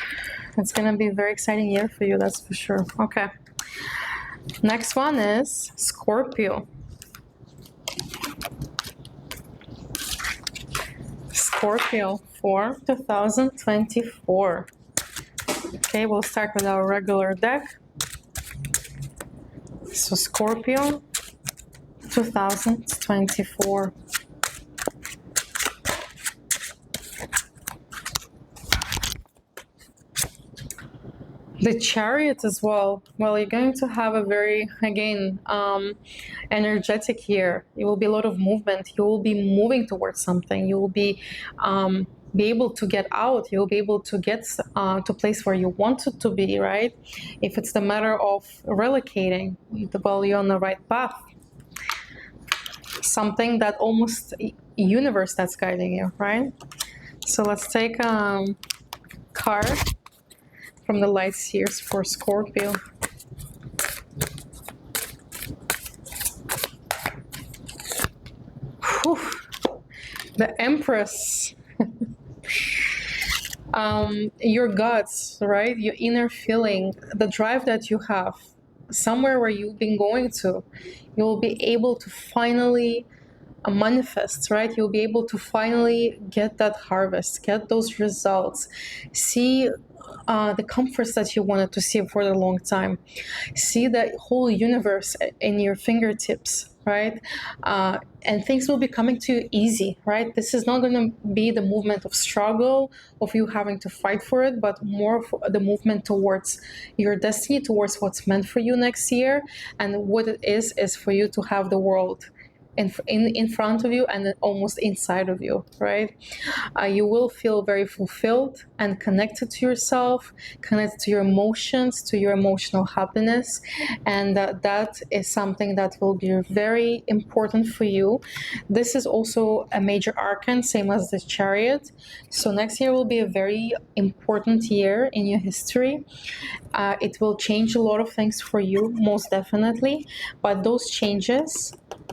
It's gonna be a very exciting year for you, that's for sure. Okay, next one is Scorpio. Scorpio for 2024. Okay, we'll start with our regular deck. So Scorpio 2024. The Chariot as well. Well, you're going to have a very, again, energetic year. It will be a lot of movement. You will be moving towards something. You will be able to get out. You'll be able to get to a place where you wanted to be, right? If it's the matter of relocating, well, you're on the right path. Something that almost universe that's guiding you, right? So let's take a card from the light seers for Scorpio. Whew. The Empress. Your guts, right? Your inner feeling, the drive that you have, somewhere where you've been going to, you will be able to finally manifest, right? You'll be able to finally get that harvest, get those results, see the comforts that you wanted to see for a long time, see the whole universe in your fingertips, right? And things will be coming to you easy, right? This is not going to be the movement of struggle, of you having to fight for it, but more of the movement towards your destiny, towards what's meant for you next year. And what it is for you to have the world in front of you and almost inside of you, right? You will feel very fulfilled and connected to yourself, connected to your emotions, to your emotional happiness, and that is something that will be very important for you. This is also a major arcane, same as the Chariot. So next year will be a very important year in your history. It will change a lot of things for you, most definitely, but those changes,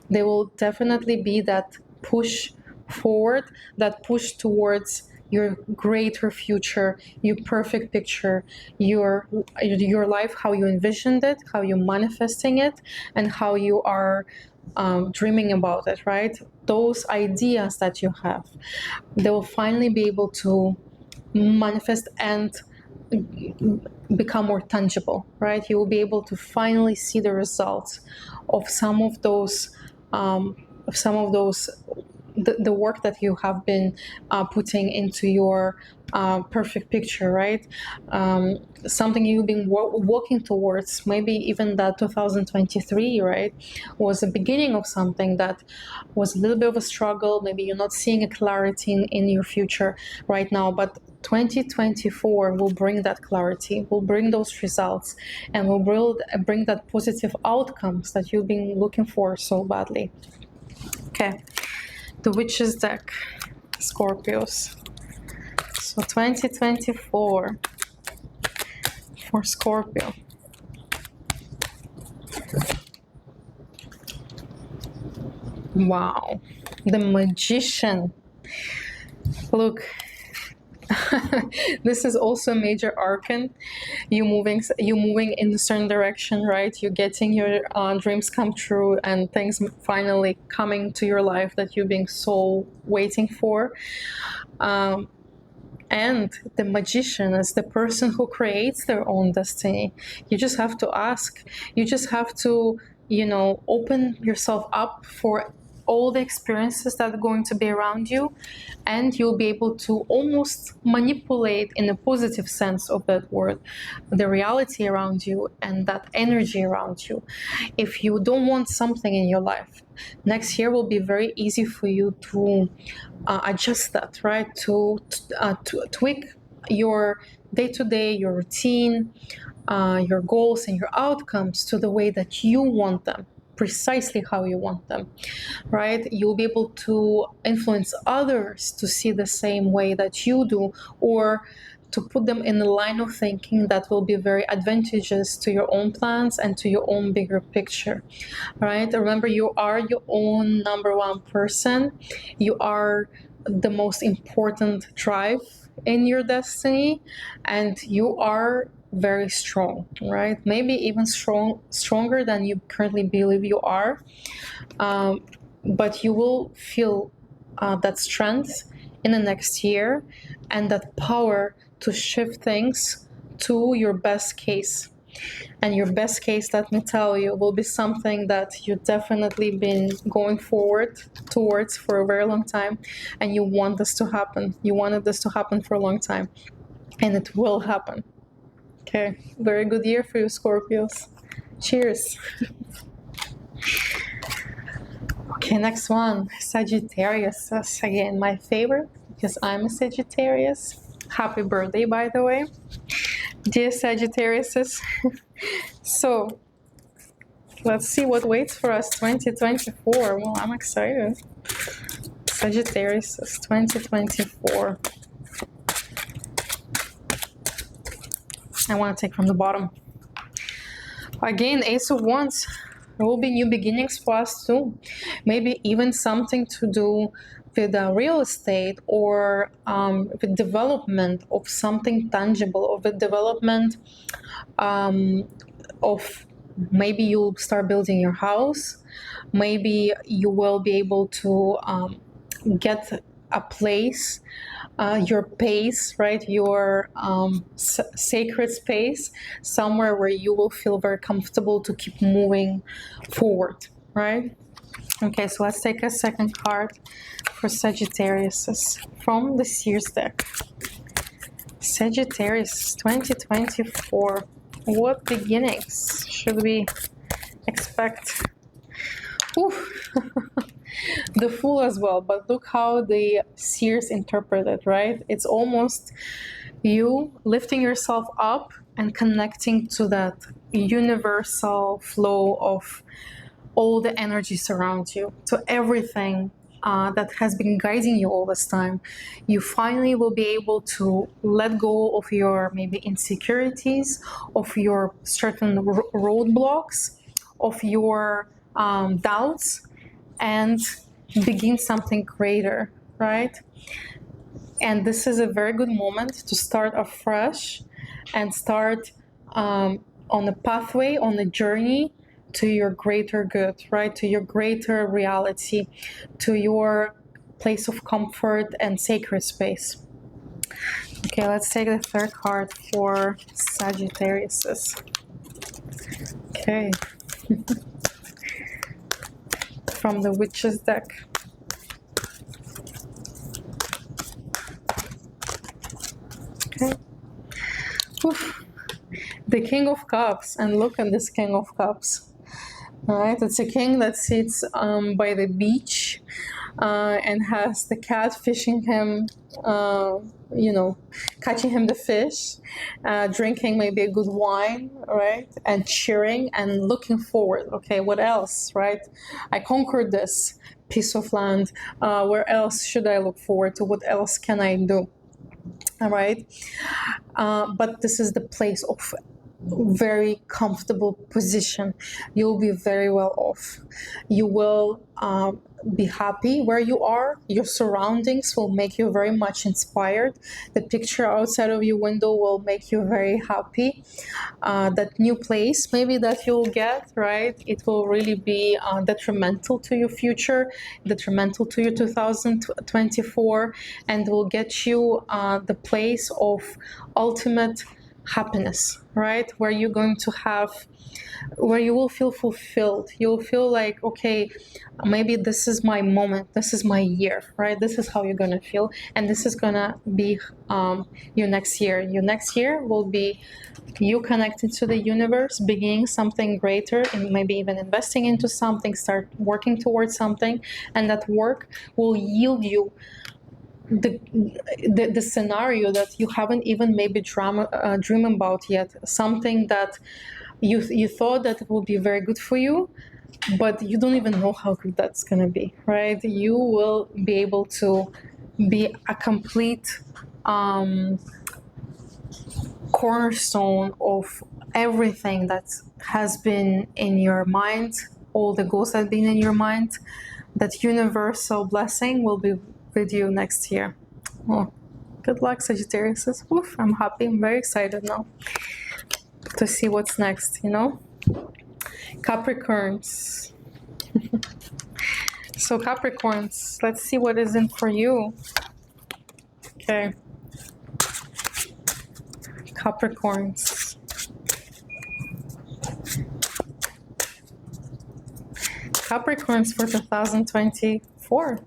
they will definitely be that push forward, that push towards your greater future, your perfect picture, your life, how you envisioned it, how you're manifesting it, and how you are dreaming about it, right? Those ideas that you have, they will finally be able to manifest and become more tangible, right? You will be able to finally see the results of some of those the work that you have been putting into your perfect picture, right? Something you've been working towards, maybe even that 2023, right, was the beginning of something that was a little bit of a struggle. Maybe you're not seeing a clarity in your future right now, but 2024 will bring that clarity, will bring those results, and will bring that positive outcomes that you've been looking for so badly. Okay, the Witch's deck, Scorpios. So 2024 for Scorpio. Wow, the Magician. Look, this is also a major arcane. You moving in a certain direction, right? You're getting your dreams come true, and things finally coming to your life that you've been so waiting for. And the magician is the person who creates their own destiny. You just have to ask. You just have to, open yourself up for all the experiences that are going to be around you, and you'll be able to almost manipulate, in a positive sense of that word, the reality around you and that energy around you. If you don't want something in your life, next year will be very easy for you to adjust that, right? To tweak your day-to-day, your routine, your goals and your outcomes to the way that you want them, precisely how you want them, right? You'll be able to influence others to see the same way that you do, or to put them in a line of thinking that will be very advantageous to your own plans and to your own bigger picture, right? Remember, you are your own number one person. You are the most important drive in your destiny, and you are very strong, right? Maybe even stronger than you currently believe you are. But you will feel that strength in the next year, and that power to shift things to your best case. And your best case, let me tell you, will be something that you've definitely been going forward towards for a very long time, and you want this to happen. You wanted this to happen for a long time, and it will happen. Okay, very good year for you, Scorpios. Cheers. Okay, next one, Sagittarius. Again, my favorite, because I'm a Sagittarius. Happy birthday, by the way, dear Sagittariuses. So, let's see what waits for us 2024. Well, I'm excited. Sagittarius 2024. I want to take from the bottom. Again, Ace of Wands. There will be new beginnings for us too. Maybe even something to do with real estate, or with development of something tangible, or with development of, maybe you'll start building your house. Maybe you will be able to get a place, your pace, right? Your sacred space, somewhere where you will feel very comfortable to keep moving forward, right? Okay, so let's take a second card for Sagittarius from the Seers deck. Sagittarius 2024. What beginnings should we expect? The Fool as well, but look how the Seers interpret it, right? It's almost you lifting yourself up and connecting to that universal flow of all the energies around you, to everything that has been guiding you all this time. You finally will be able to let go of your maybe insecurities, of your certain roadblocks, of your doubts, and begin something greater, right? And this is a very good moment to start afresh and start on a pathway, on a journey to your greater good, right? To your greater reality, to your place of comfort and sacred space. Okay, let's take the third card for Sagittarius. Okay. From the Witch's deck. Okay. Oof. The King of Cups, and look at this King of Cups. All right, it's a king that sits by the beach and has the cat fishing him, catching him the fish, drinking maybe a good wine, right, and cheering and looking forward. Okay, what else, right? I conquered this piece of land. Where else should I look forward to? What else can I do? All right, but this is the place of very comfortable position. You'll be very well off. You will be happy where you are. Your surroundings will make you very much inspired. The picture outside of your window will make you very happy. That new place maybe that you'll get, right, it will really be detrimental to your future, detrimental to your 2024, and will get you the place of ultimate happiness, right, where you're going to have, where you will feel fulfilled. You'll feel like, okay, maybe this is my moment, this is my year, right? This is how you're gonna feel, and this is gonna be your next year. Your next year will be you connected to the universe, beginning something greater, and maybe even investing into something, start working towards something, and that work will yield you the scenario that you haven't even maybe dream about yet, something that you thought that it will be very good for you, but you don't even know how good that's going to be, right? You will be able to be a complete cornerstone of everything that has been in your mind, all the goals that have been in your mind. That universal blessing will be with you next year. Oh, good luck, Sagittarius. Oof, I'm happy. I'm very excited now to see what's next, Capricorns. So Capricorns, let's see what is in for you. Okay. Capricorns. Capricorns for 2024.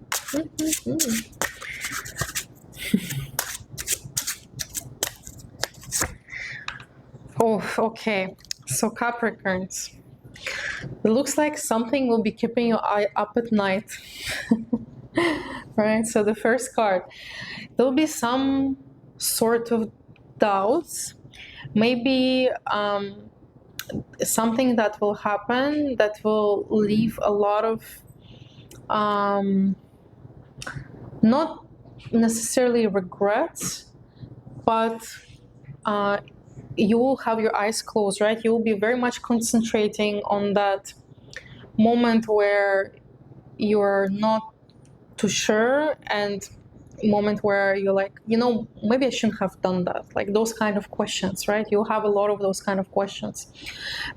Oh, okay. So Capricorns. It looks like something will be keeping your eye up at night. Right? So the first card. There'll be some sort of doubts. Maybe something that will happen that will leave a lot of not necessarily regrets, but you will have your eyes closed, right? You will be very much concentrating on that moment where you're not too sure, and moment where you're like, maybe I shouldn't have done that. Like those kind of questions, right? You'll have a lot of those kind of questions.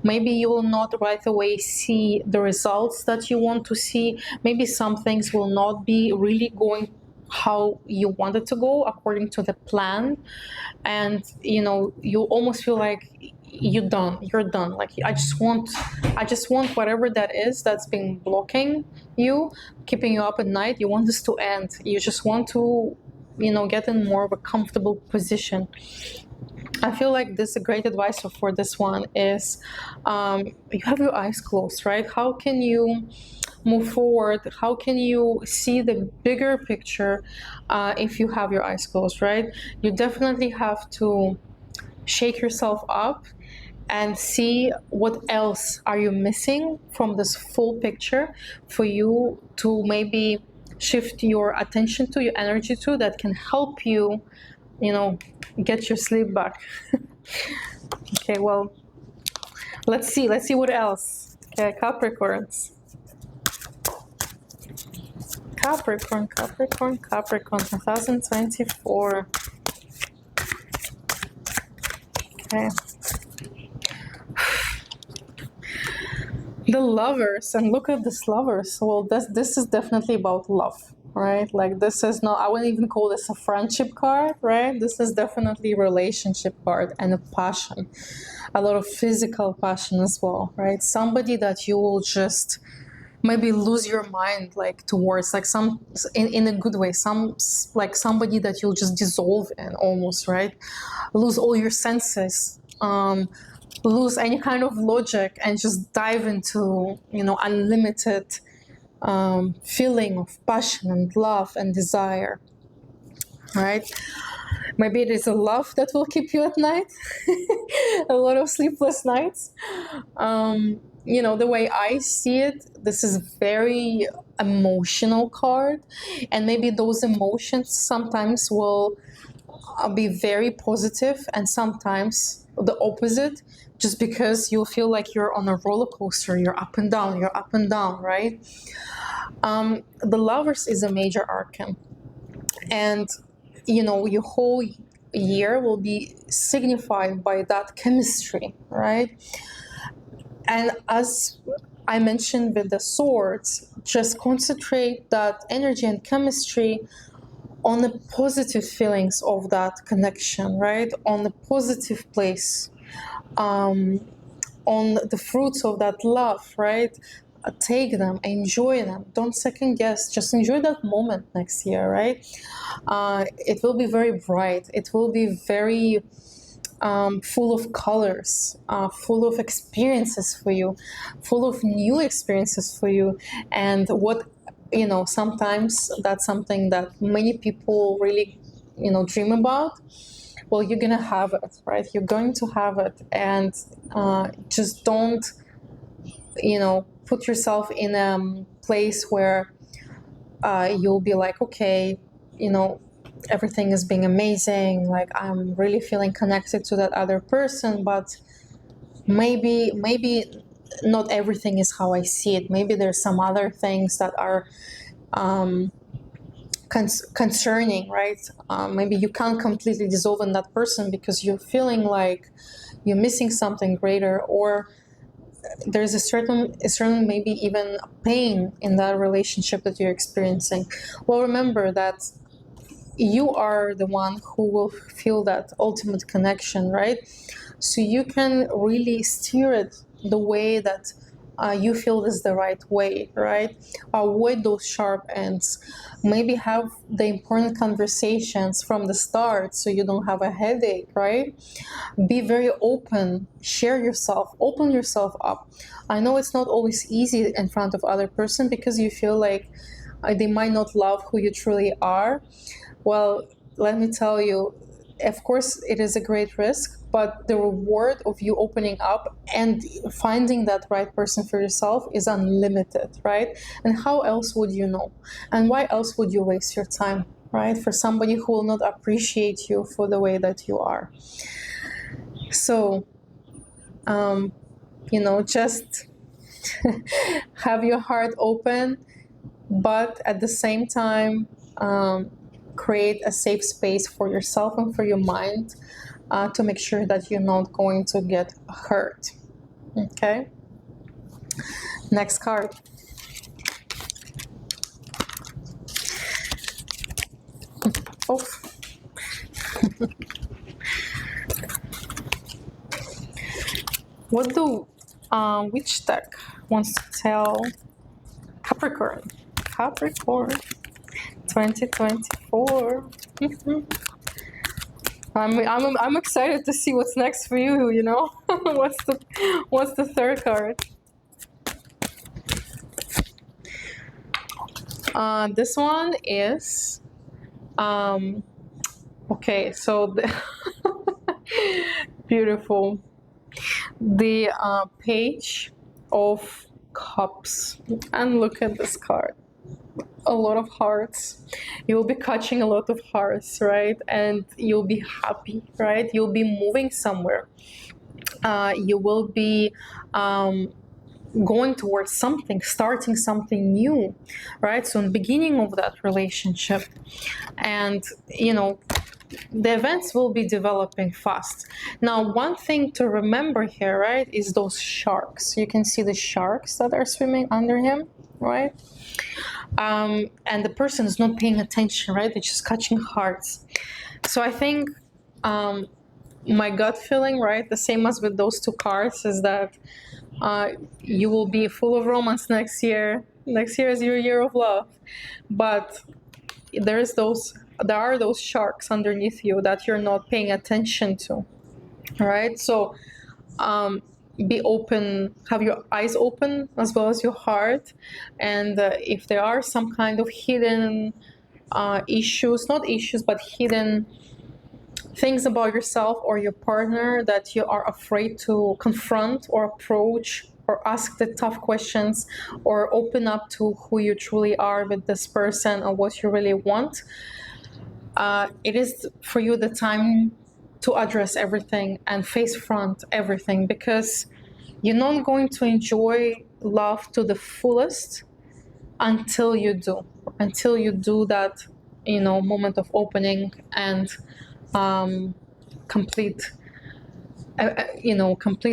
Maybe you will not right away see the results that you want to see. Maybe some things will not be really going how you want it to go according to the plan, and you almost feel like you're done. Like I just want whatever that is that's been blocking you, keeping you up at night. You want this to end. You just want to get in more of a comfortable position. I feel like this great advice for this one is you have your eyes closed, right? How can you move forward? How can you see the bigger picture if you have your eyes closed, right? You definitely have to shake yourself up and see what else are you missing from this full picture for you to maybe shift your attention to, your energy to, that can help you get your sleep back. Okay, well, let's see what else. Okay, Capricorns. Capricorn, Capricorn, Capricorn, 2024. Okay. The Lovers, and look at this Lovers. Well, this is definitely about love, right? Like, this is not, I wouldn't even call this a friendship card, right? This is definitely a relationship card and a passion, a lot of physical passion as well, right? Somebody that you will just maybe lose your mind, like, towards, like, some in a good way, like somebody that you'll just dissolve in almost, right? Lose all your senses, lose any kind of logic, and just dive into, you know, unlimited feeling of passion and love and desire, right? Maybe it is a love that will keep you at night, a lot of sleepless nights. You know, the way I see it, this is a very emotional card, and maybe those emotions sometimes will be very positive, and sometimes the opposite, just because you'll feel like you're on a roller coaster. You're up and down, right? The Lovers is a major arcane, and you know, your whole year will be signified by that chemistry, right? And as I mentioned with the Swords, just concentrate that energy and chemistry on the positive feelings of that connection, right? On the positive place, on the fruits of that love, right? Take them, enjoy them, don't second guess, just enjoy that moment next year, right? It will be very bright, it will be very full of colors, full of experiences for you, full of new experiences for you. And what, you know, sometimes that's something that many people really, you know, dream about. Well, you're gonna have it, right? You're going to have it, and just don't, you know, put yourself in a place where you'll be like, okay, you know, everything is being amazing, like I'm really feeling connected to that other person, but maybe not everything is how I see it. Maybe there's some other things that are concerning, right? Maybe you can't completely dissolve in that person because you're feeling like you're missing something greater, or there's a certain maybe even pain in that relationship that you're experiencing. Well, remember that you are the one who will feel that ultimate connection, right? So you can really steer it the way that you feel is the right way, right? Avoid those sharp ends. Maybe have the important conversations from the start so you don't have a headache, right? Be very open, share yourself, open yourself up. I know it's not always easy in front of other person because you feel like they might not love who you truly are. Well, let me tell you, of course, it is a great risk, but the reward of you opening up and finding that right person for yourself is unlimited, right? And how else would you know? And why else would you waste your time, right? For somebody who will not appreciate you for the way that you are. So, you know, just have your heart open, but at the same time, create a safe space for yourself and for your mind to make sure that you're not going to get hurt. Okay? Next card. Oh. What do which deck wants to tell Capricorn? Capricorn 2024. I'm excited to see what's next for you, you know? what's the third card? This one is okay, so beautiful. The Page of Cups. And look at this card. A lot of hearts. You'll be catching a lot of hearts, right? And you'll be happy, right? You'll be moving somewhere. You will be going towards something, starting something new, right? So in the beginning of that relationship, and the events will be developing fast. Now, one thing to remember here, right, is those sharks. You can see the sharks that are swimming under him, right? And the person is not paying attention, right? They're just catching hearts. So I think my gut feeling, right, the same as with those two cards, is that you will be full of romance next year. Next year is your year of love, but there are those sharks underneath you that you're not paying attention to, right? So be open, have your eyes open as well as your heart, and if there are some kind of hidden issues, not issues, but hidden things about yourself or your partner that you are afraid to confront or approach or ask the tough questions or open up to who you truly are with this person or what you really want, it is for you the time to address everything and face front everything, because you're not going to enjoy love to the fullest until you do that moment of opening and complete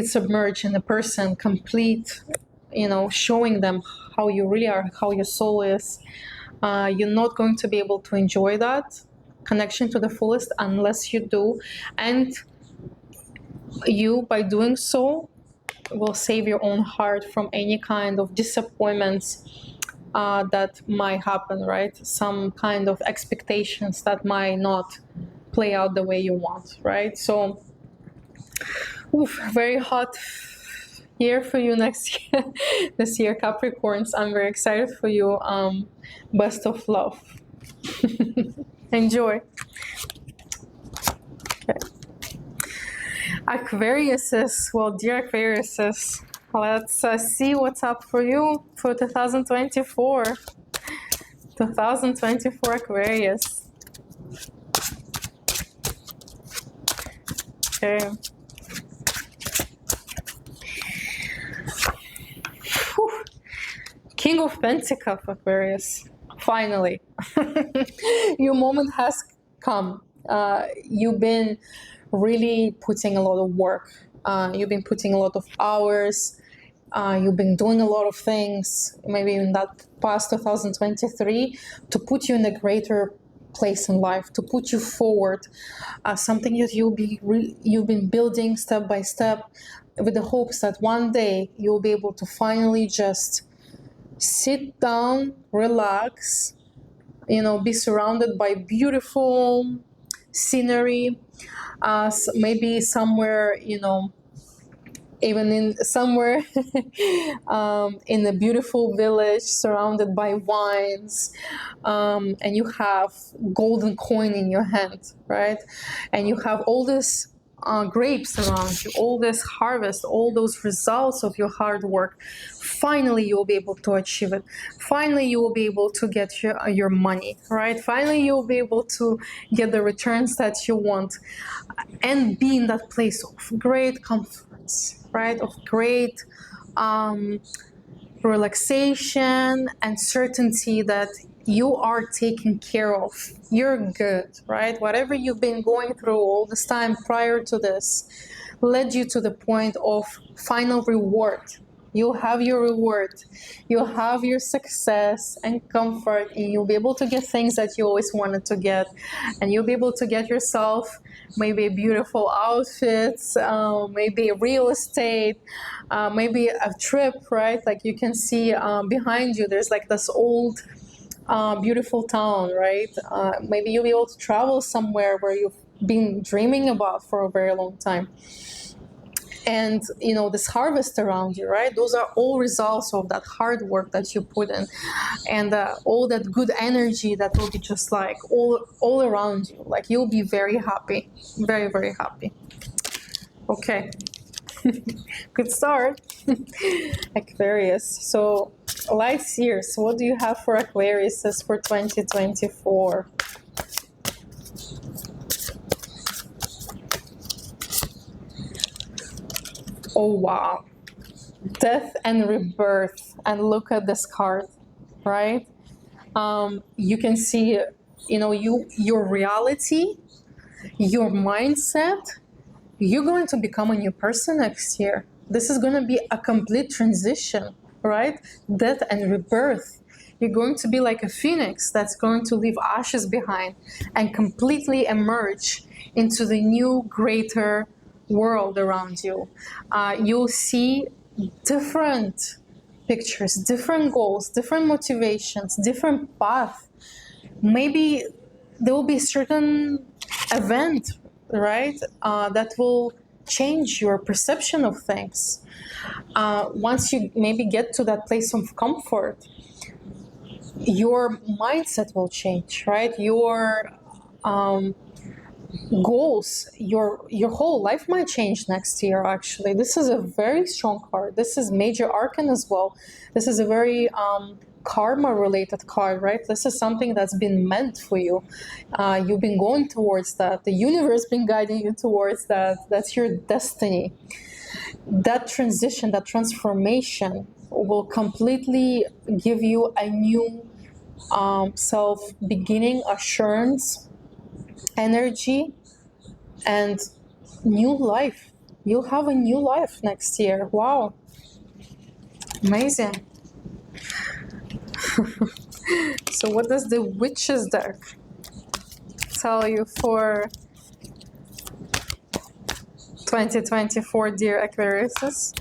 submerge in the person, complete showing them how you really are, how your soul is. You're not going to be able to enjoy that connection to the fullest unless you do, and you, by doing so, will save your own heart from any kind of disappointments that might happen, right? Some kind of expectations that might not play out the way you want, right? So very hot year for you next year. This year, Capricorns. I'm very excited for you. Best of love. Enjoy. Okay. Aquariuses. Well, dear Aquariuses, let's see what's up for you for 2024. 2024 Aquarius. Okay. Whew. King of Pentacles, Aquarius. Finally. Your moment has come. You've been really putting a lot of work. You've been putting a lot of hours. You've been doing a lot of things, maybe in that past 2023, to put you in a greater place in life, to put you forward. Something that you've been building step by step, with the hopes that one day you'll be able to finally just sit down, relax, be surrounded by beautiful scenery, maybe somewhere, even in somewhere in a beautiful village surrounded by wines, and you have golden coin in your hand, right? And you have all this grapes around you, all this harvest, all those results of your hard work. Finally, you will be able to achieve it. Finally, you will be able to get your money, right? Finally, you will be able to get the returns that you want and be in that place of great comforts, right? Of great relaxation and certainty that you are taken care of. You're good, right? Whatever you've been going through all this time prior to this led you to the point of final reward. You'll have your reward. You'll have your success and comfort, and you'll be able to get things that you always wanted to get. And you'll be able to get yourself maybe beautiful outfits, maybe real estate, maybe a trip, right? Like you can see behind you, there's like this old beautiful town, right? Maybe you'll be able to travel somewhere where you've been dreaming about for a very long time. And this harvest around you, right? Those are all results of that hard work that you put in, and all that good energy that will be just like all around you. Like you'll be very happy, very, very happy. Okay. Good start. Aquarius. So light seers, what do you have for Aquarius for 2024? Oh wow, death and rebirth. And look at this card, right? You can see, your reality, your mindset. You're going to become a new person next year. This is going to be a complete transition, right? Death and rebirth. You're going to be like a phoenix that's going to leave ashes behind and completely emerge into the new, greater world around you. You'll see different pictures, different goals, different motivations, different path. Maybe there will be a certain event, right, that will change your perception of things. Once you maybe get to that place of comfort, your mindset will change, right? Your goals, your whole life might change next year. Actually, this is a very strong card. This is major arcana as well. This is a very karma related card, right? This is something that's been meant for you. You've been going towards that. The universe been guiding you towards that. That's your destiny. That transition, that transformation will completely give you a new self-beginning, assurance, energy, and new life. You'll have a new life next year. Wow. Amazing. So what does the Witches deck tell you for 2024, dear Aquariuses?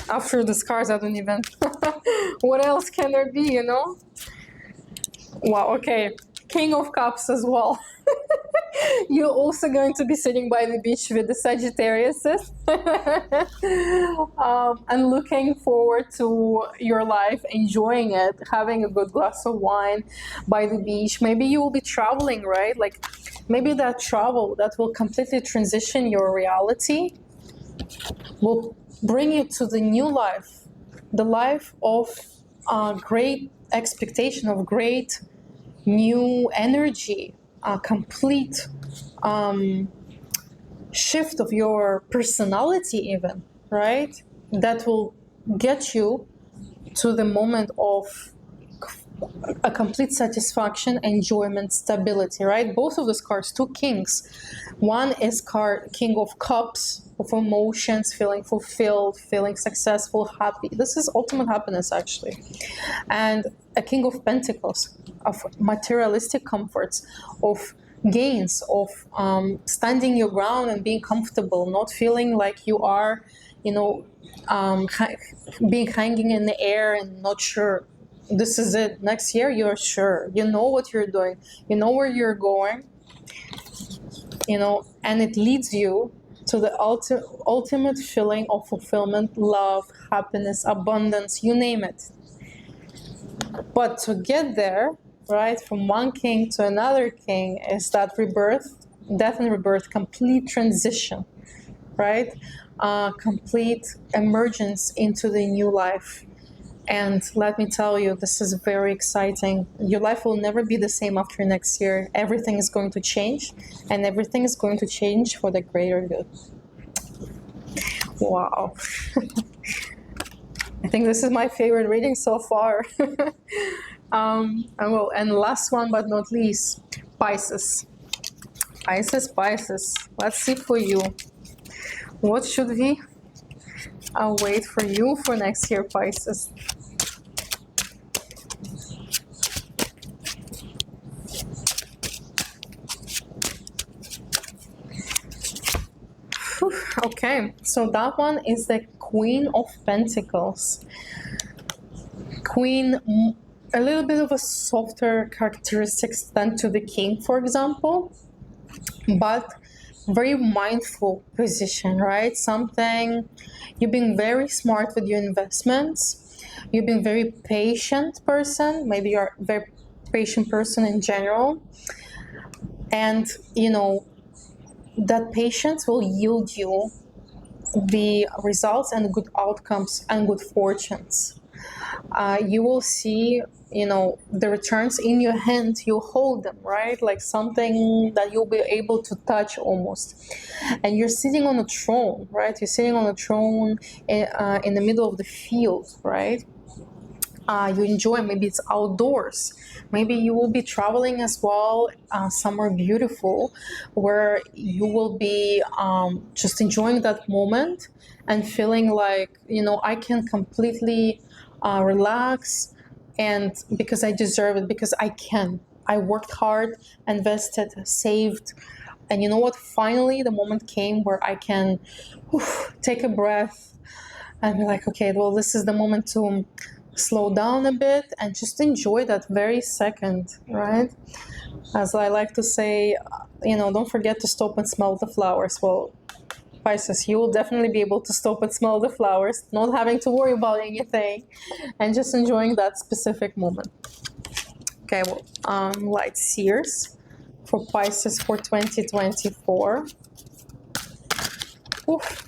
After the scars, I don't even... What else can there be, Wow, okay. King of Cups as well. You're also going to be sitting by the beach with the Sagittariuses and looking forward to your life, enjoying it, having a good glass of wine by the beach. Maybe you will be traveling, right? Like maybe that travel that will completely transition your reality will bring you to the new life, the life of great expectation, of great new energy, a complete shift of your personality even, right? That will get you to the moment of a complete satisfaction, enjoyment, stability, right? Both of those cards, two kings. One is card King of Cups, of emotions, feeling fulfilled, feeling successful, happy. This is ultimate happiness, actually. And a King of Pentacles, of materialistic comforts, of gains, of standing your ground and being comfortable, not feeling like you are, being hanging in the air and not sure. This is it. Next year, you're sure. You know what you're doing. You know where you're going. And it leads you to the ultimate feeling of fulfillment, love, happiness, abundance, you name it. But to get there, right, from one king to another king is that rebirth, death and rebirth, complete transition, right? Complete emergence into the new life. And let me tell you, this is very exciting. Your life will never be the same after next year. Everything is going to change, and everything is going to change for the greater good. Wow. I think this is my favorite reading so far. And last one but not least, Pisces. Pisces. Let's see for you. What should we await for you for next year, Pisces? Okay, so that one is the Queen of Pentacles. Queen, a little bit of a softer characteristics than to the King, for example, but very mindful position, right? Something, you've been very smart with your investments. You've been very patient person. Maybe you're a very patient person in general. And, that patience will yield you the results and good outcomes and good fortunes. you will see, the returns in your hand. You hold them, right? Like something that you'll be able to touch almost. And you're sitting on a throne, right? You're sitting on a throne in the middle of the field, right? You enjoy, maybe it's outdoors, maybe you will be traveling as well, somewhere beautiful, where you will be just enjoying that moment and feeling like, I can completely relax, and because I deserve it, because I worked hard, invested, saved. And you know what, finally the moment came where I can take a breath and be like, okay, well, this is the moment to slow down a bit and just enjoy that very second, right? As I like to say, don't forget to stop and smell the flowers. Well, Pisces, you will definitely be able to stop and smell the flowers, not having to worry about anything, and just enjoying that specific moment. Okay, well, light seers for Pisces for 2024. Oof.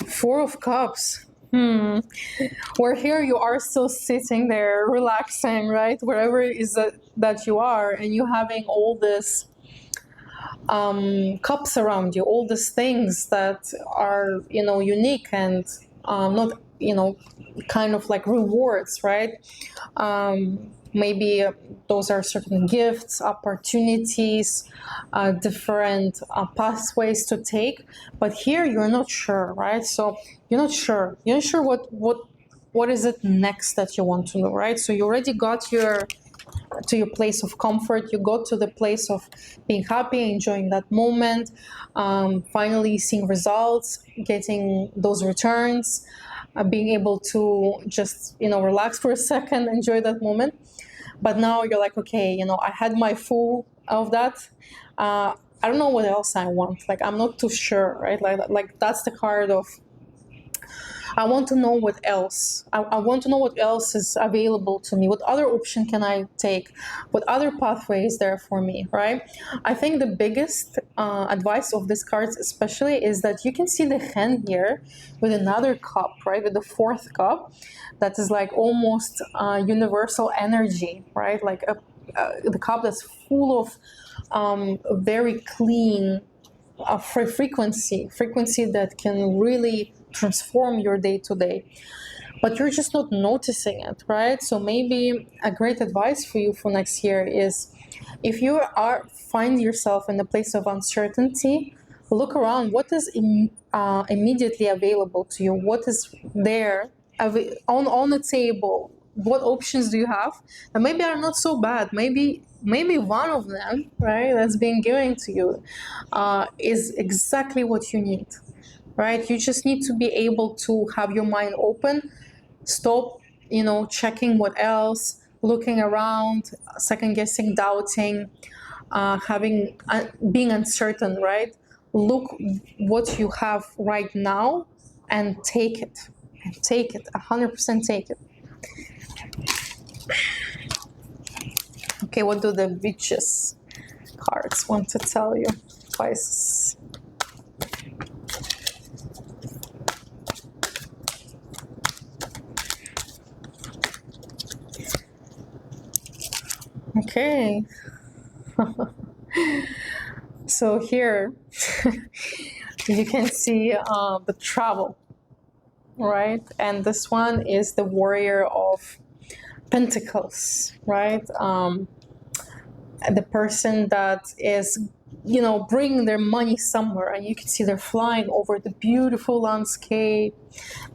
Four of Cups. Where here you are still sitting there, relaxing, right? Wherever it is that you are, and you having all this cups around you, all these things that are, unique and not, kind of like rewards, right? Maybe those are certain gifts, opportunities, different pathways to take. But here you're not sure, right? So you're not sure. You're not sure what is it next that you want to know, right? So you already got to your place of comfort. You got to the place of being happy, enjoying that moment, finally seeing results, getting those returns, being able to just relax for a second, enjoy that moment. But now you're like, okay, I had my full of that. I don't know what else I want. Like, I'm not too sure, right? Like that's the card of, I want to know what else. I want to know what else is available to me. What other option can I take? What other pathway is there for me, right? I think the biggest advice of these cards especially is that you can see the hand here with another cup, right? With the fourth cup that is like almost universal energy, right? Like the cup that's full of very clean frequency that can really transform your day to day, but you're just not noticing it, right? So maybe a great advice for you for next year is, if you find yourself in a place of uncertainty, look around. What is immediately available to you? What is there on the table? What options do you have? And maybe are not so bad. Maybe one of them, right, that's being given to you is exactly what you need, right? You just need to be able to have your mind open, stop, checking what else, looking around, second guessing, doubting, being uncertain, right? Look what you have right now and take it. 100% take it. Okay, what do the witches cards want to tell you, Pisces? Okay. So here you can see the travel, right? And this one is the Warrior of Pentacles, right? The person that is, bringing their money somewhere, and you can see they're flying over the beautiful landscape,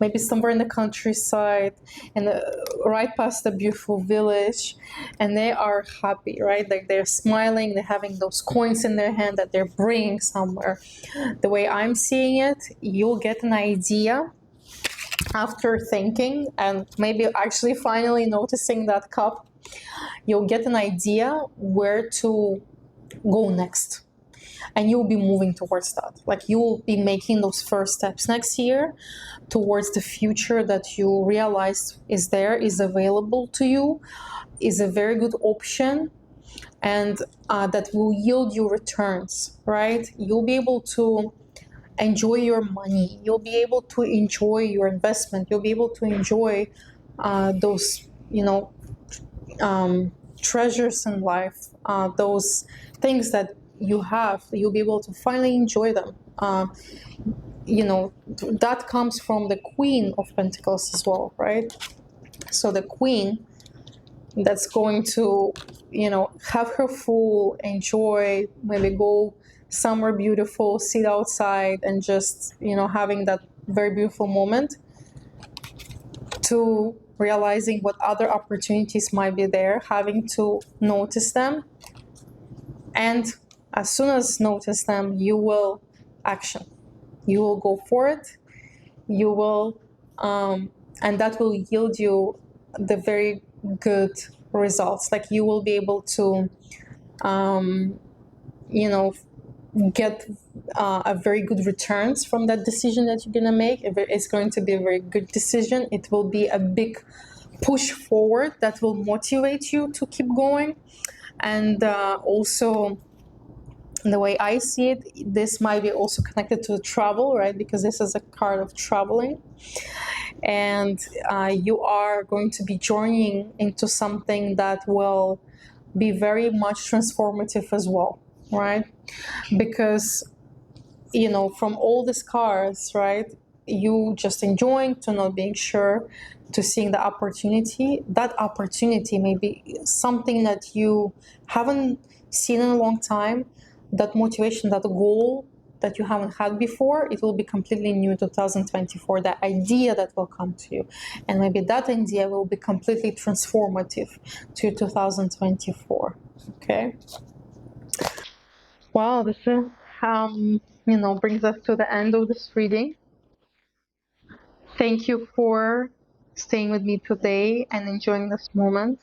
maybe somewhere in the countryside, and right past the beautiful village, and they are happy, right? Like they're smiling, they're having those coins in their hand that they're bringing somewhere. The way I'm seeing it, you'll get an idea after thinking and maybe actually finally noticing that cup. You'll get an idea where to go next. and you'll be moving towards that. Like you will be making those first steps next year towards the future that you realize is there, is available to you, is a very good option, and that will yield you returns, right? You'll be able to enjoy your money, you'll be able to enjoy your investment, you'll be able to enjoy those, treasures in life, those things that you have, you'll be able to finally enjoy them. That comes from the Queen of Pentacles as well, right? So the Queen that's going to, have her full enjoy, maybe go somewhere beautiful, sit outside, and just, having that very beautiful moment, to realizing what other opportunities might be there, having to notice them, and as soon as notice them, you will action. You will go for it. You will, and that will yield you the very good results. Like you will be able to, you know, get a very good returns from that decision that you're gonna make. It's going to be a very good decision. It will be a big push forward that will motivate you to keep going. And also, the way I see it, this might be also connected to travel, right? Because this is a card of traveling, and you are going to be journeying into something that will be very much transformative as well, right? Because from all these cards, right, you just enjoying to not being sure to seeing the opportunity. That opportunity may be something that you haven't seen in a long time. That motivation, that goal that you haven't had before, it will be completely new in 2024. The idea that will come to you, and maybe that idea will be completely transformative to 2024. Okay. Wow, this is brings us to the end of this reading. Thank you for staying with me today and enjoying this moment.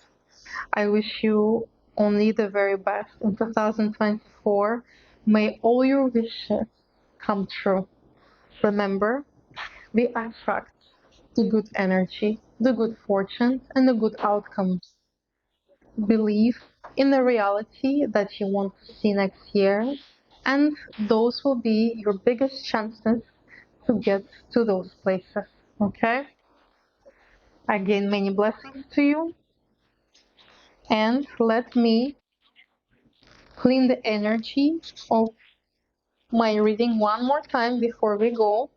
I wish you only the very best in 2024. May all your wishes come true. Remember, we attract the good energy, the good fortune, and the good outcomes. Believe in the reality that you want to see next year, and those will be your biggest chances to get to those places. Okay? Again, many blessings to you, and let me clean the energy of my reading one more time before we go.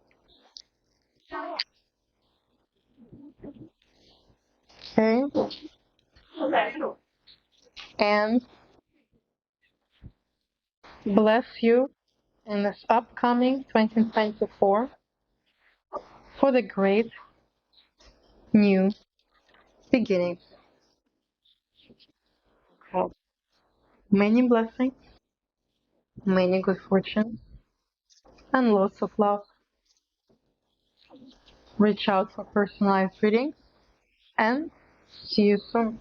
Okay? And bless you in this upcoming 2024 for the great new beginnings. Have many blessings, many good fortune, and lots of love. Reach out for personalized readings, and see you soon.